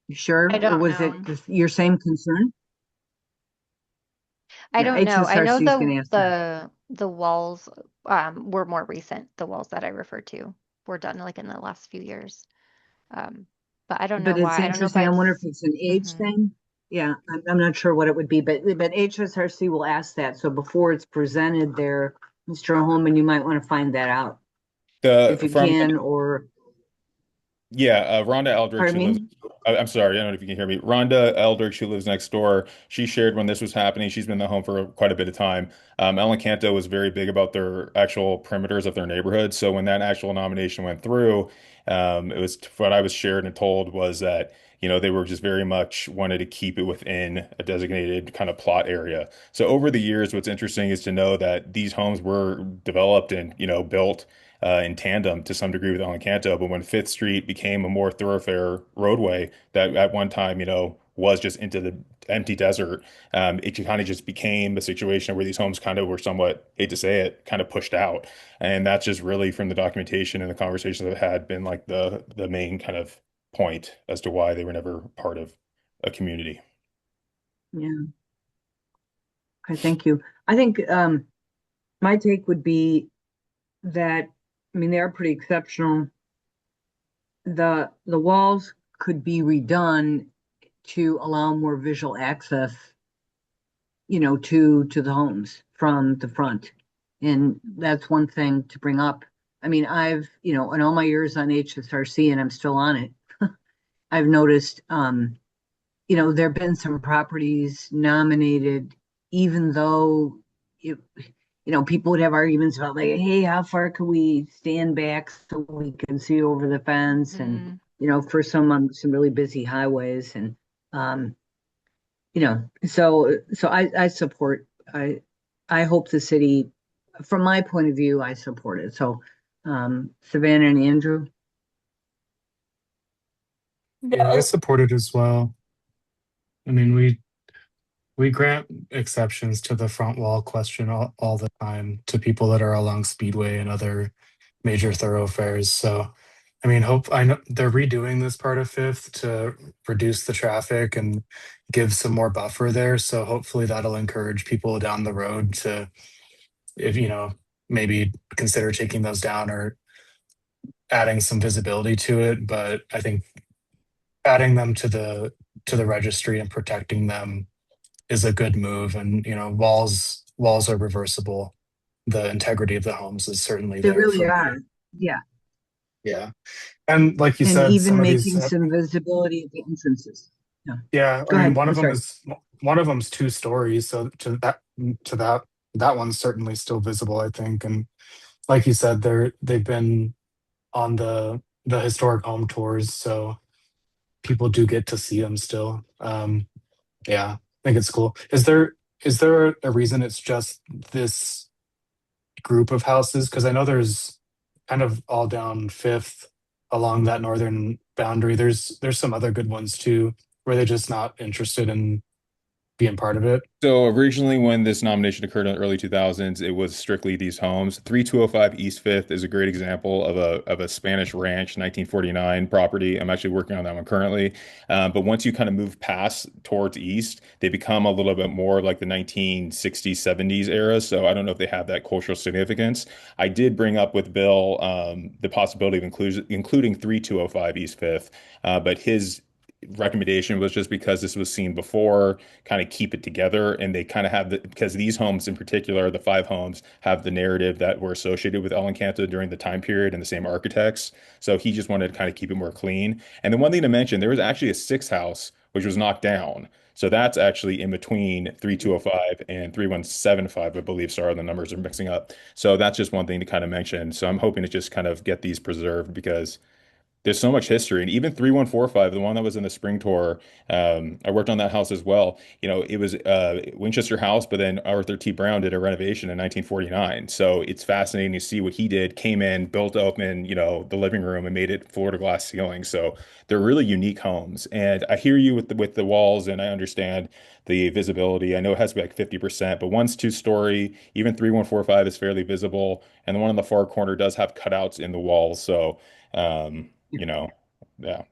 You sure? I Or don't was know. it your same concern? I Yeah, don't know. I know HSRC is going to ask that. the walls were more recent. The walls that I referred to were done like in the last few years. Um, but I don't know But it's why. I don't know if interesting. I wonder if it's it's an age mhm. thing. Yeah, I'm not sure what it would be, but HSRC will ask that. So before it's presented there, Mr. Holman, you might want to find that out if The you from can, or Yeah, Rhonda Eldridge, pardon who lives. me. I'm sorry, I don't know if you can hear me. Rhonda Eldridge, who lives next door, she shared when this was happening. She's been in the home for quite a bit of time. El Encanto was very big about their actual perimeters of their neighborhood. So when that actual nomination went through, it was what I was shared and told was that, they were just very much wanted to keep it within a designated kind of plot area. So over the years, what's interesting is to know that these homes were developed and, built in tandem to some degree with El Encanto. But when Fifth Street became a more thoroughfare roadway that at one time, was just into the empty desert, it kind of just became a situation where these homes kind of were somewhat, hate to say it, kind of pushed out. And that's just really from the documentation and the conversations I've had been like the main kind of point as to why they were never part of a community. Yeah. Okay, thank you. I think my take would be that, I mean, they are pretty exceptional. the walls could be redone to allow more visual access, to the homes from the front. And that's one thing to bring up. I mean, I've, in all my years on HSRC, and I'm still on it, I've noticed, there have been some properties nominated, even though people would have arguments about like, hey, how far can we stand back so we can see over the fence? And, for some really busy highways. And, so I support, I hope the city, from my point of view, I support it. So, Savannah and Andrew. Yeah, I support it as well. I mean, we grant exceptions to the front wall question all the time to people that are along Speedway and other major thoroughfares. So, I mean, I know they're redoing this part of Fifth to reduce the traffic and give some more buffer there. So hopefully that'll encourage people down the road to, if maybe consider taking those down or adding some visibility to it. But I think adding them to the registry and protecting them is a good move. And walls are reversible. The integrity of the homes is certainly They there really for are. me. Yeah. Yeah. And like you And said, even some of these making some visibility at the entrances. Yeah. yeah, Go I mean ahead. I'm sorry. one of them's 2 stories, so that one's certainly still visible, I think. And like you said, they've been on the historic home tours, so people do get to see them still. Yeah, I think it's cool. Is there a reason it's just this group of houses? Because I know there's kind of all down Fifth along that northern boundary. There's some other good ones too, where they're just not interested in being part of it. So originally, when this nomination occurred in the early 2000s, it was strictly these homes. 3205 East Fifth is a great example of a Spanish ranch 1949 property. I'm actually working on that one currently. But once you kind of move past towards east, they become a little bit more like the 1960s, 70s era. So I don't know if they have that cultural significance. I did bring up with Bill the possibility of including 3205 East Fifth, but his recommendation was just because this was seen before, kind of keep it together. And they kind of have because these homes in particular, the 5 homes, have the narrative that were associated with El Encanto during the time period and the same architects. So he just wanted to kind of keep it more clean. And then one thing to mention, there was actually a 6th house which was knocked down. So that's actually in between 3205 and 3175, I believe. Sorry, the numbers are mixing up. So that's just one thing to kind of mention. So I'm hoping to just kind of get these preserved because there's so much history. And even 3145, the one that was in the spring tour, I worked on that house as well. It was Winchester House, but then Arthur T. Brown did a renovation in 1949. So it's fascinating to see what he did, came in, built open, the living room and made it floor to glass ceiling. So they're really unique homes. And I hear you with the walls, and I understand the visibility. I know it has to be like 50%, but one's 2-story, even 3145 is fairly visible. And the one on the far corner does have cutouts in the walls. So yeah.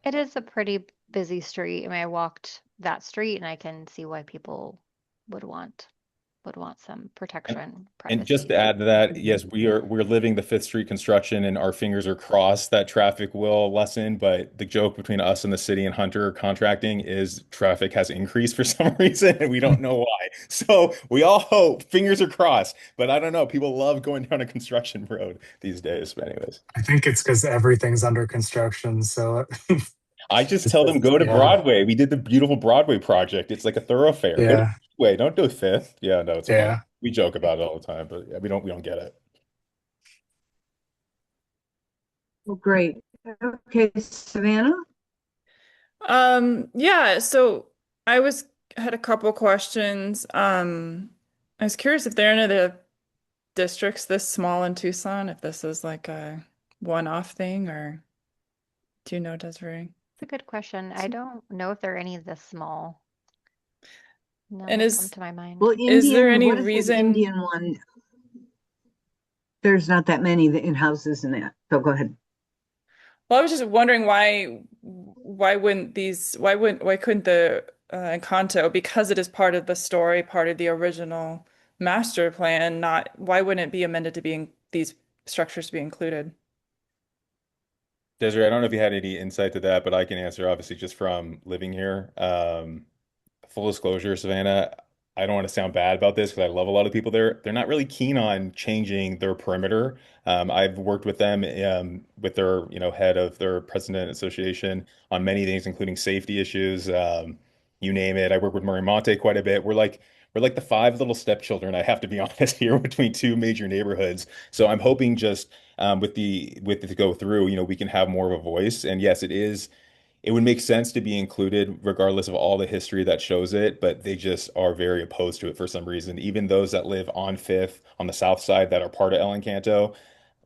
It is a pretty busy street. I mean, I walked that street and I can see why people would want some protection, And just privacy. to add to that, yes, we're living the Fifth Street construction, and our fingers are crossed that traffic will lessen. But the joke between us and the city and Hunter contracting is traffic has increased for some reason, and we don't know why. So we all hope, fingers are crossed. But I don't know. People love going down a construction road these days. But anyways, I think it's because everything's under construction, so I just tell them go to yeah, Broadway. We did the beautiful Broadway project. It's like a thoroughfare. Go to yeah, Broadway. Don't do Fifth. Yeah, no, it's fine. yeah. We joke about it all the time, but yeah, we don't get it. Well, great. Okay, Savannah. Yeah, so I had a couple questions. I was curious if there are any other districts this small in Tucson, if this is like a one-off thing, or do you know, Desiree? It's a good question. I don't know if there are any this small. No, And don't come to my mind. Well, is there any what if the reason? Indian one? There's not that many in houses in that. So go ahead. Well, I was just wondering why couldn't the Encanto, because it is part of the story, part of the original master plan, why wouldn't it be amended to these structures be included? Desiree, I don't know if you had any insight to that, but I can answer obviously just from living here. Full disclosure, Savannah, I don't want to sound bad about this because I love a lot of people there. They're not really keen on changing their perimeter. I've worked with them, with their, head of their president association on many things, including safety issues. You name it. I work with Murray Monte quite a bit. We're like the five little stepchildren, I have to be honest here, between two major neighborhoods. So I'm hoping just with it to go through, we can have more of a voice. And yes, it would make sense to be included regardless of all the history that shows it, but they just are very opposed to it for some reason. Even those that live on Fifth on the south side that are part of El Encanto,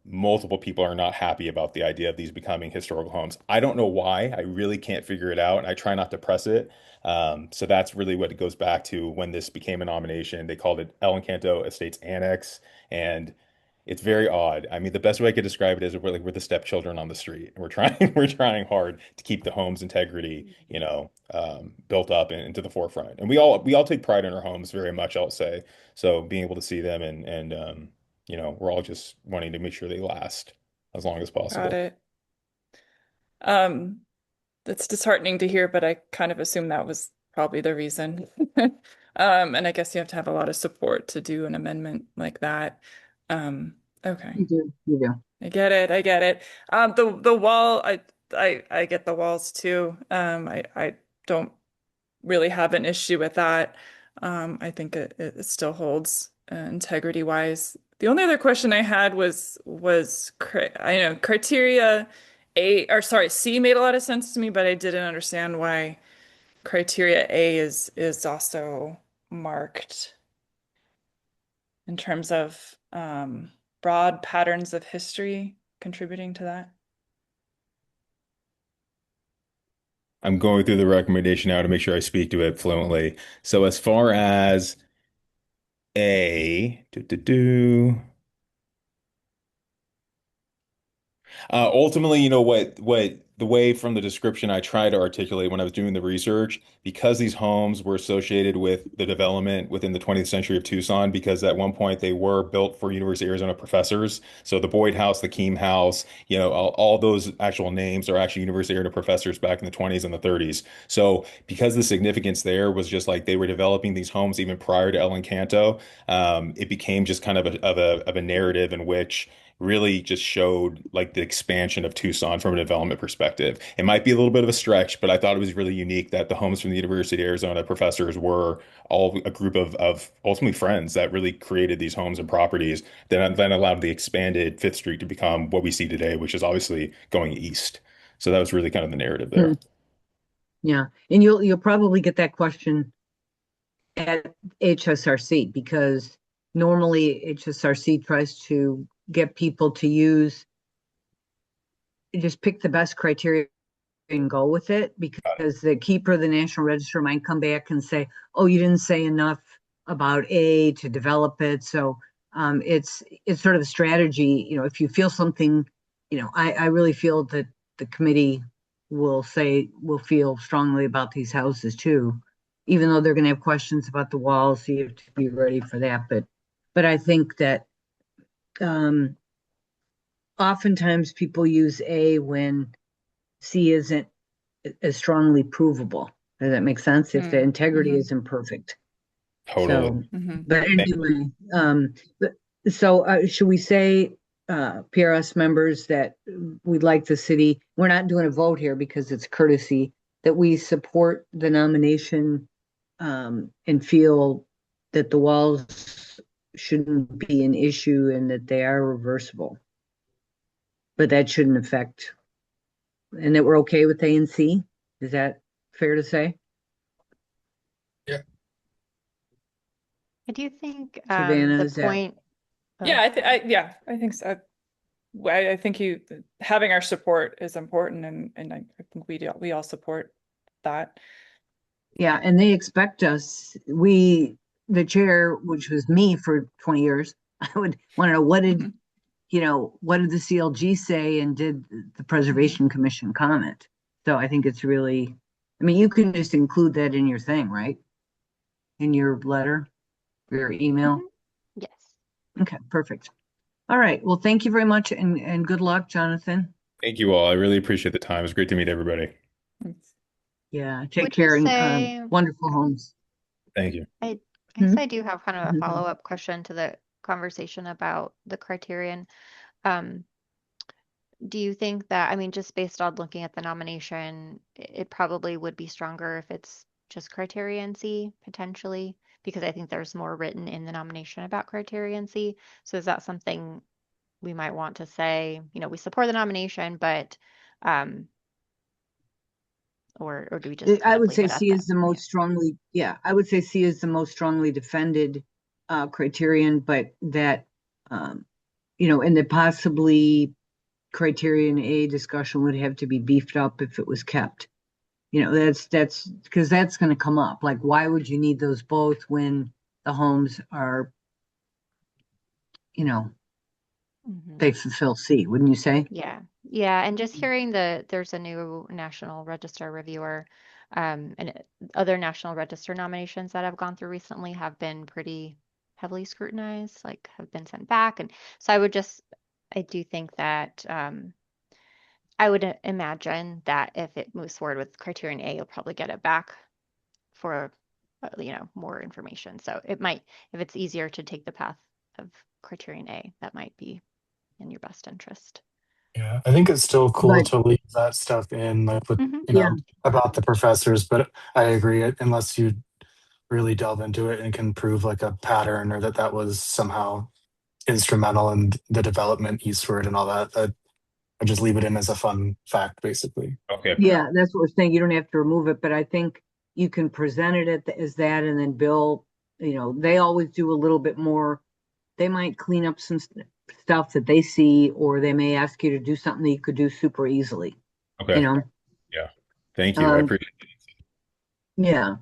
multiple people are not happy about the idea of these becoming historical homes. I don't know why. I really can't figure it out, and I try not to press it. So that's really what it goes back to when this became a nomination. They called it El Encanto Estates Annex, and it's very odd. I mean, the best way I could describe it is we're the stepchildren on the street. And we're trying we're trying hard to keep the home's integrity, built up and into the forefront. And we all take pride in our homes very much, I'll say. So being able to see them and we're all just wanting to make sure they last as long as possible. Got it. That's disheartening to hear, but I kind of assume that was probably the reason. And I guess you have to have a lot of support to do an amendment like that. Okay. You do, you do. I get it. I get it. The wall, I get the walls too. I don't really have an issue with that. I think it still holds integrity wise. The only other question I had was I know criteria C made a lot of sense to me, but I didn't understand why criteria A is also marked in terms of broad patterns of history contributing to that. I'm going through the recommendation now to make sure I speak to it fluently. So as far as A, ultimately, what the way from the description I tried to articulate when I was doing the research, because these homes were associated with the development within the 20th century of Tucson, because at one point they were built for University of Arizona professors. So the Boyd House, the Keem House, all those actual names are actually University of Arizona professors back in the 20s and the 30s. So because the significance there was just like they were developing these homes even prior to El Encanto, it became just kind of a narrative in which really just showed like the expansion of Tucson from a development perspective. It might be a little bit of a stretch, but I thought it was really unique that the homes from the University of Arizona professors were all a group of ultimately friends that really created these homes and properties that then allowed the expanded Fifth Street to become what we see today, which is obviously going east. So that was really kind of the narrative there. Yeah, and you'll probably get that question at HSRC because normally HSRC tries to get people to just pick the best criteria and go with it, because the keeper of the National Register might come back and say, oh, you didn't say enough about A to develop it. So it's sort of a strategy. If you feel something, I really feel that the committee will feel strongly about these houses too, even though they're going to have questions about the walls, so you have to be ready for that. But I think that oftentimes people use A when C isn't as strongly provable. Does that make sense? If the integrity isn't perfect. Totally. But anyway, should we say, PRS members, that we'd like the city, we're not doing a vote here because it's courtesy, that we support the nomination and feel that the walls shouldn't be an issue and that they are reversible. But that shouldn't affect, and that we're okay with A and C? Is that fair to say? Yeah. I do think Savannah, the is that- point. Yeah, I think so. I think having our support is important, and I think we all support that. Yeah, and they expect us, the chair, which was me for 20 years, I would want to know what did the CLG say, and did the Preservation Commission comment? So I think it's really, you can just include that in your thing, right? In your letter, your email. Yes. Okay, perfect. All right. Well, thank you very much, and good luck, Jonathan. Thank you all. I really appreciate the time. It was great to meet everybody. Yeah, take Would you care and say, wonderful homes. Thank you. I Hmm? guess I do have kind of a Mhm. follow-up question to the conversation about the criterion. Um, do you think that, I mean, just based on looking at the nomination, it probably would be stronger if it's just criterion C potentially, because I think there's more written in the nomination about criterion C. So is that something we might want to say, we support the nomination, but, um, or do we just kind I of would leave say it at C that? is the most strongly, yeah, I would say C is the most strongly defended criterion, but that, and that possibly criterion A discussion would have to be beefed up if it was kept. That's because that's going to come up. Like, why would you need those both when the homes are, Mhm. they fulfill C, wouldn't you say? Yeah, yeah, and just hearing there's a new National Register reviewer, other National Register nominations that have gone through recently have been pretty heavily scrutinized, like have been sent back, and so I do think that I would imagine that if it moves forward with Criterion A, you'll probably get it back for more information. So it might, if it's easier to take the path of Criterion A, that might be in your best interest. Yeah, I think it's still cool But to leave that stuff in, like with, Hmm. you yeah, know, about the professors, but I agree, unless you really delve into it and can prove like a pattern or that that was somehow instrumental in the development eastward and all that, that I just leave it in as a fun fact, basically. Okay. yeah, that's what we're saying. You don't have to remove it, but I think you can present it as that, and then Bill, they always do a little bit more. They might clean up some stuff that they see, or they may ask you to do something that you could do super easily. You Okay. know, Yeah. Thank you. I um, appreciate it. yeah,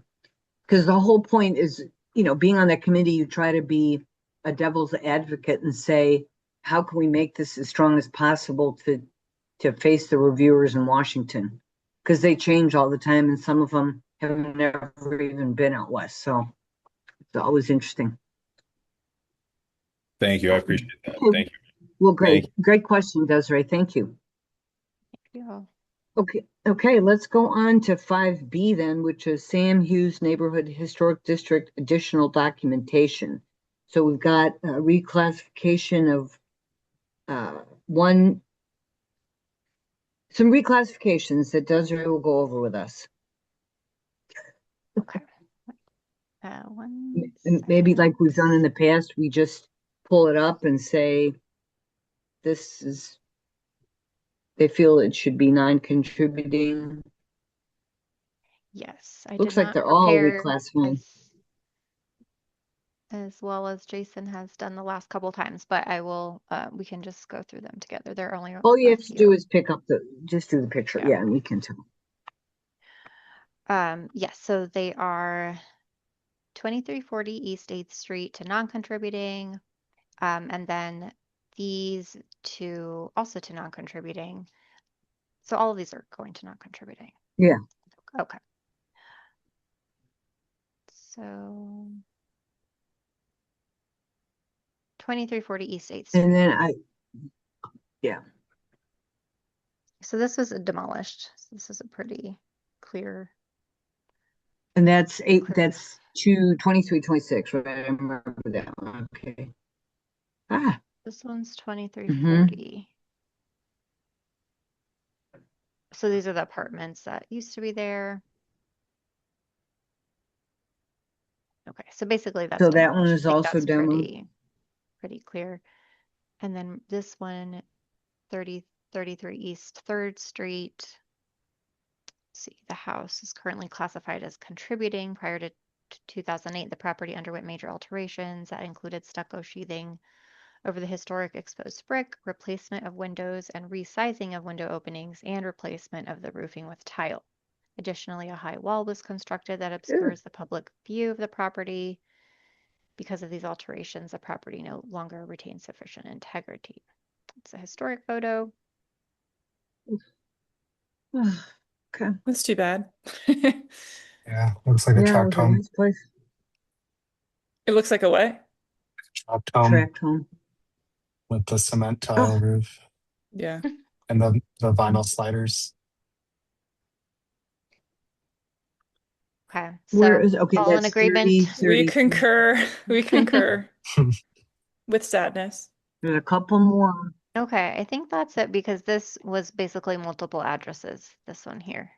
because the whole point is, being on that committee, you try to be a devil's advocate and say, how can we make this as strong as possible to face the reviewers in Washington? Because they change all the time, and some of them have never even been out west. So it's always interesting. Thank you. I appreciate that. Okay. Thank you. Well, Thank great question, Desiree. Thank you. Yeah. Okay, let's go on to 5B then, which is Sam Hughes Neighborhood Historic District additional documentation. So we've got a reclassification of some reclassifications that Desiree will go over with us. Okay. One And maybe like we've done in second. the past, we just pull it up and say, they feel it should be non-contributing. Yes, I Looks did like not they're all prepare reclassifying. as well as Jason has done the last couple times, but we can just go through them together. There are only All you a have to do few. is just do the picture. Yeah. Yeah, and we can tell. Yes, so they are 2340 East 8th Street to non-contributing, and then these also to non-contributing. So all of these are going to non-contributing. Yeah. Okay. So 2340 East 8th Street. And then yeah. So this was demolished. So this is a pretty clear. And that's Clear. that's 2326, right? I remember that one. Okay. This one's 2340. So these are the apartments that used to be there. Okay, so basically that's So that one demolished. is I think also that's demoed. pretty clear. And then this one, 33 East 3rd Street. Let's see, the house is currently classified as contributing. Prior to 2008, the property underwent major alterations that included stucco sheathing over the historic exposed brick, replacement of windows and resizing of window openings, and replacement of the roofing with tile. Additionally, a high wall was constructed that obscures the public view of the property. Because of these alterations, the property no longer retains sufficient integrity. It's a historic photo. Okay. That's too bad. Yeah, looks like a Yeah, it tract was a home. nice place. It looks like a what? Tract home Tract home. with the cement tile roof. Yeah. and the vinyl sliders. Okay, Where so is, okay, all in that's agreement? 30, We 30. concur. We concur with sadness. There's a couple more. Okay, I think that's it because this was basically multiple addresses, this one here.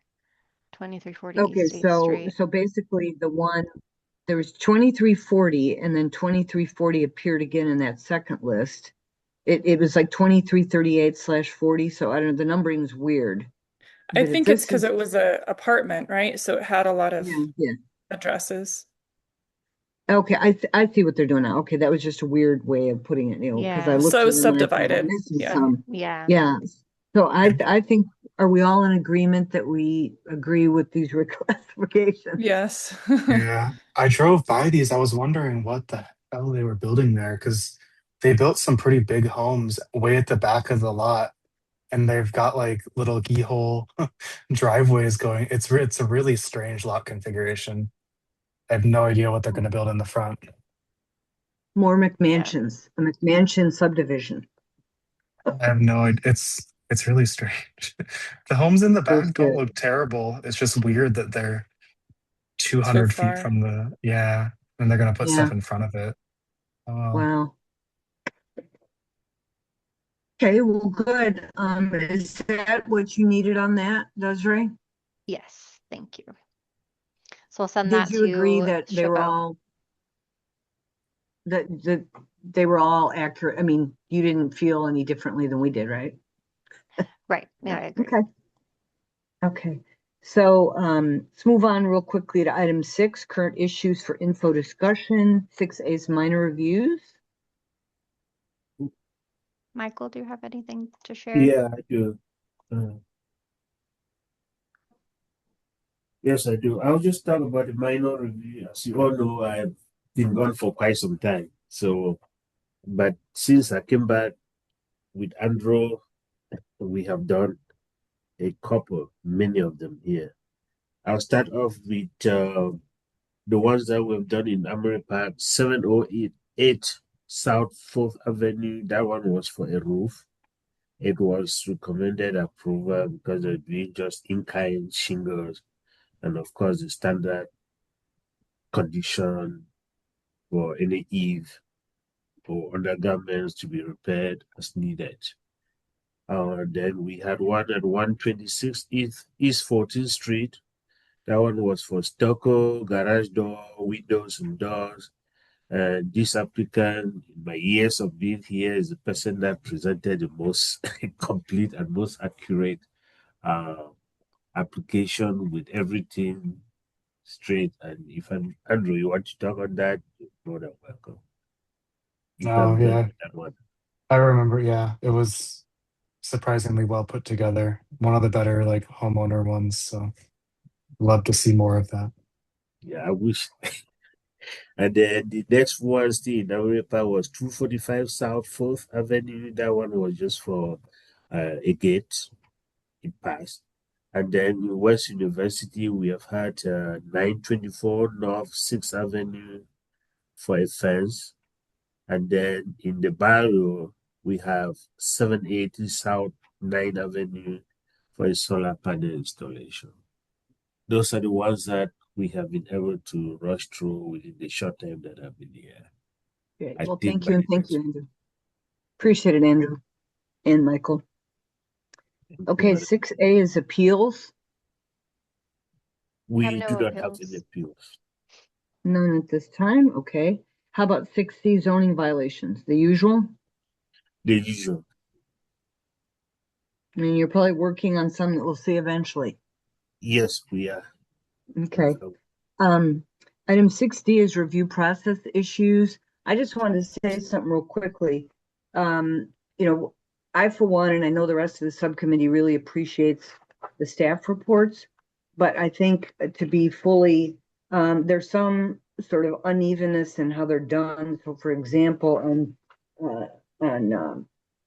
2340 Okay, East 8th so, Street. so basically the one, there was 2340 and then 2340 appeared again in that second list. It was like 2338/40, so I don't know, the numbering's weird. I But if think it's this because is, it was a apartment, right? So it had a lot of yeah. addresses. Okay, I see what they're doing now. Okay, that was just a weird way of putting it, because I Yeah. looked So at it was them and I thought, I'm subdivided. missing Yeah. some. Yeah. Yeah. So I think, are we all in agreement that we agree with these reclassifications? Yes. Yeah, I drove by these. I was wondering what the hell they were building there because they built some pretty big homes way at the back of the lot, and they've got like little keyhole driveways going. It's a really strange lot configuration. I have no idea what they're going to build in the front. More McMansions, a McMansion subdivision. I have no idea. It's really strange. The homes in the Those back don't good. look terrible. It's just weird that they're So 200 feet far. from the, yeah, and they're gonna put Yeah. stuff in front of it. Oh, well. Wow. Okay, well, good. Is that what you needed on that, Desiree? Yes, thank you. So I'll send Did that you agree to that they were Chabot. all that they were all accurate? I mean, you didn't feel any differently than we did, right? Right. Yeah, I agree. Okay. Okay. So let's move on real quickly to item 6, current issues for info discussion. 6A is minor reviews. Michael, do you have anything to share? Yeah, I do. Yes, I do. I'll just talk about the minor review. As you all know, I've been gone for quite some time. So, but since I came back with Andrew, we have done a couple, many of them here. I'll start off with the ones that we've done in Amory Park, 708 South 4th Avenue. That one was for a roof. It was recommended approval because they're doing just in-kind shingles, and of course the standard condition for any eave or undergarments to be repaired as needed. Then we had one at 126 East 14th Street. That one was for stucco, garage door, windows, and doors. And this applicant, in my years of being here, is the person that presented the most complete and most accurate application with everything straight. And if Andrew, you want to talk on that, you're more than welcome. You Oh, can go yeah. with that one. I remember, yeah, it was surprisingly well put together. One of the better like homeowner ones. So love to see more of that. Yeah, I wish. And then the next one still in America was 245 South 4th Avenue. That one was just for a gate. It passed. And then in West University, we have had 924 North 6th Avenue for a fence. And then in the barrio, we have 780 South 9th Avenue for a solar panel installation. Those are the ones that we have been able to rush through within the short time that I've been here. Okay. I Well, think thank by you, and the thank you, next- Andrew. Appreciate it, Andrew and Michael. Okay, 6A is appeals. We Have do no not have appeals. any appeals. None at this time. Okay. How about 6C zoning violations? The usual? The usual. I mean, you're probably working on some that we'll see eventually. Yes, we are. Okay. Item 6D is review process issues. I just wanted to say something real quickly. I, for one, and I know the rest of the subcommittee really appreciates the staff reports, but I think to be fully, there's some sort of unevenness in how they're done. So, for example, on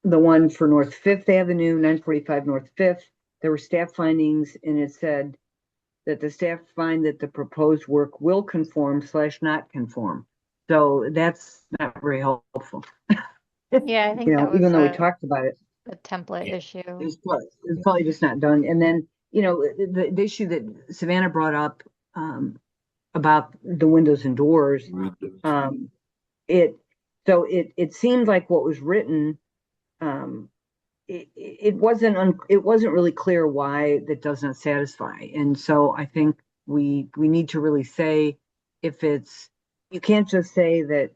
the one for North Fifth Avenue, 945 North Fifth, there were staff findings, and it said that the staff find that the proposed work will conform/not conform. So that's not very helpful. Yeah, I think that was Even though we talked about it. The template issue. It's probably just not done. And then, the issue that Savannah brought up, about the windows and doors, it seemed like what was written, it wasn't really clear why that does not satisfy. And so I think we need to really say, you can't just say that,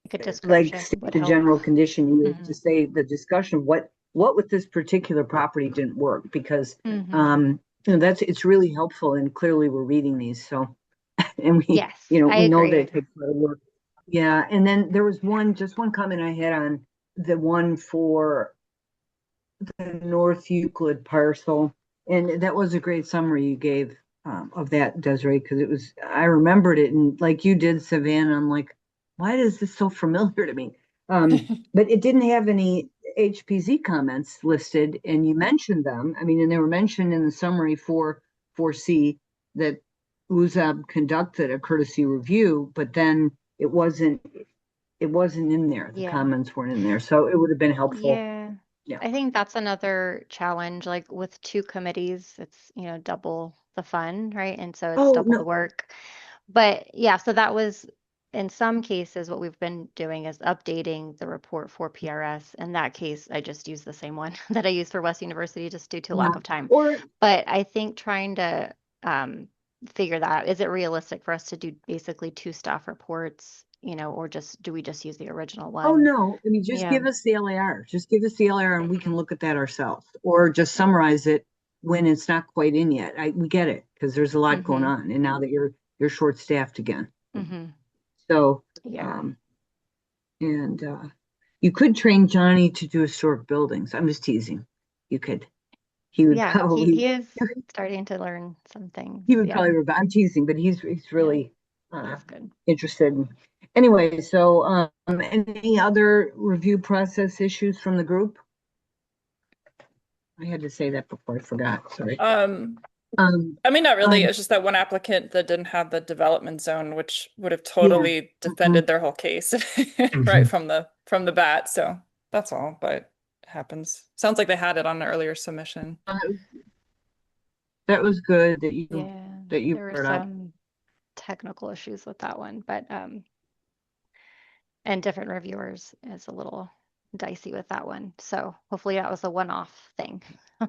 Like a like description state would the help. general condition. You have Mhm. to say the discussion of what with this particular property didn't work, because Mhm. it's really helpful, and clearly we're reading these, so and we Yes, I we know that agree. it takes a lot of work. Yeah, and then there was just one comment I had on the one for the North Euclid parcel, and that was a great summary you gave, of that, Desiree, because I remembered it, and like you did, Savannah, I'm like, why is this so familiar to me? But it didn't have any HPZ comments listed, and you mentioned them. I mean, and they were mentioned in the summary for 4C that UZAB conducted a courtesy review, but then it wasn't in there. The Yeah. comments weren't in there, so it would have been helpful. Yeah. Yeah. I think that's another challenge. Like with two committees, it's, double the fun, right? And so it's Oh, double no. the work. But yeah, so that was in some cases what we've been doing is updating the report for PRS. In that case, I just use the same one that I used for West University just due to lack Yeah. of time. Or But I think trying to figure that out, is it realistic for us to do basically two staff reports, or do we just use the original one? oh no, I mean, just Yeah. give us the LAR. Just give us the LAR, and we can Mhm. look at that ourselves, or just summarize it when it's not quite in yet. We get it, because there's a lot going Mhm. on, and now that you're short staffed again. Mhm. So Yeah. and you could train Johnny to do historic buildings. I'm just teasing. You could. He would Yeah, probably he is starting to learn some things. he would Yeah, probably I'm teasing, but he's really that's good. interested. Anyway, so any other review process issues from the group? I had to say that before I forgot. Sorry. I mean, not really. Um, It's just that one applicant that didn't have the development zone, which would have yeah. totally defended their whole case right from the bat. So that's all, but it happens. Sounds like they had it on an earlier submission. That was good that you Yeah, that there were brought up. some technical issues with that one, but and different reviewers is a little dicey with that one. So hopefully that was a one-off thing.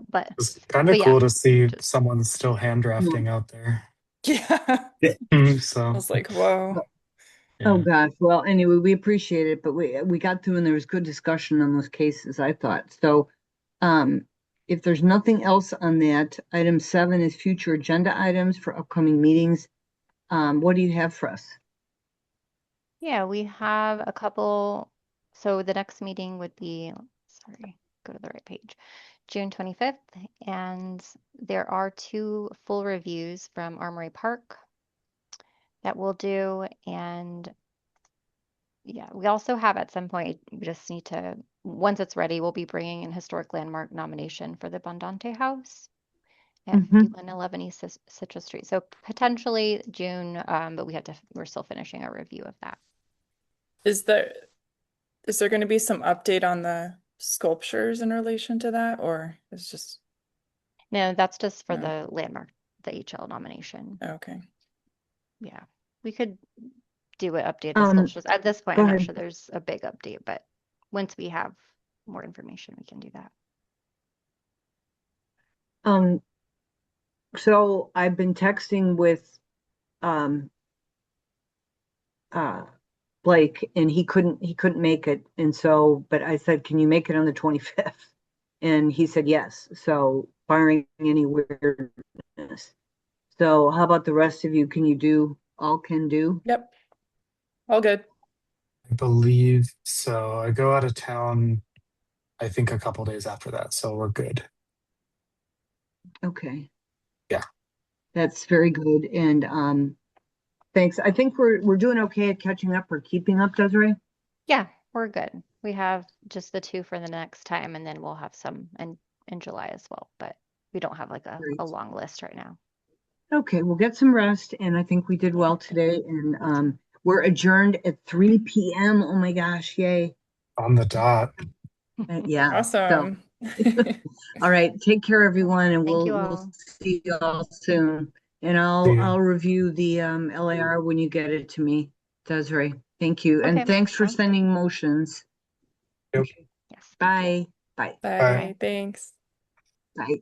But It's kind of but yeah, cool to see just someone still hand drafting out there. Yeah. I So was like, whoa. Oh yeah. gosh. Well, anyway, we appreciate it, but we got through, and there was good discussion on those cases, I thought. So, if there's nothing else on that, item 7 is future agenda items for upcoming meetings. What do you have for us? yeah, we have a couple. So the next meeting would be, sorry, go to the right page, June 25th. And there are 2 full reviews from Armory Park that we'll do. And yeah, we also have at some point, we just need to, once it's ready, we'll be bringing an historic landmark nomination for the Bondante House at Mhm. 5111 East Citrus Street. So potentially June, but we're still finishing our review of that. Is there going to be some update on the sculptures in relation to that, or it's just No, that's just for No. the landmark, the HL nomination. okay? Yeah, we could do an update the Um, sculptures. At this point, go I'm not ahead. sure there's a big update, but once we have more information, we can do that. So I've been texting with Blake, and he couldn't make it, and so, but I said, can you make it on the 25th? And he said yes. So barring any weirdness. So how about the rest of you? Can you do all can do? Yep. All good. I believe so. I go out of town, I think a couple days after that, so we're good. Okay. Yeah. That's very good. And thanks. I think we're doing okay at catching up or keeping up, Desiree. Yeah, we're good. We have just the 2 for the next time, and then we'll have some in July as well, but we don't have like Great. a long list right now. Okay, we'll get some rest, and I think we did well today. And We're adjourned at 3 p.m. Oh my gosh, yay. On the dot. Yeah. So, Awesome. all right. Take care, everyone, and Thank you we'll all. see you all soon. And See ya. I'll review the LAR when you get it to me, Desiree. Thank you. Okay, And thanks for sounds good. sending motions. Yep. Yes. thank you. Bye. Bye. Bye. Thanks. Bye.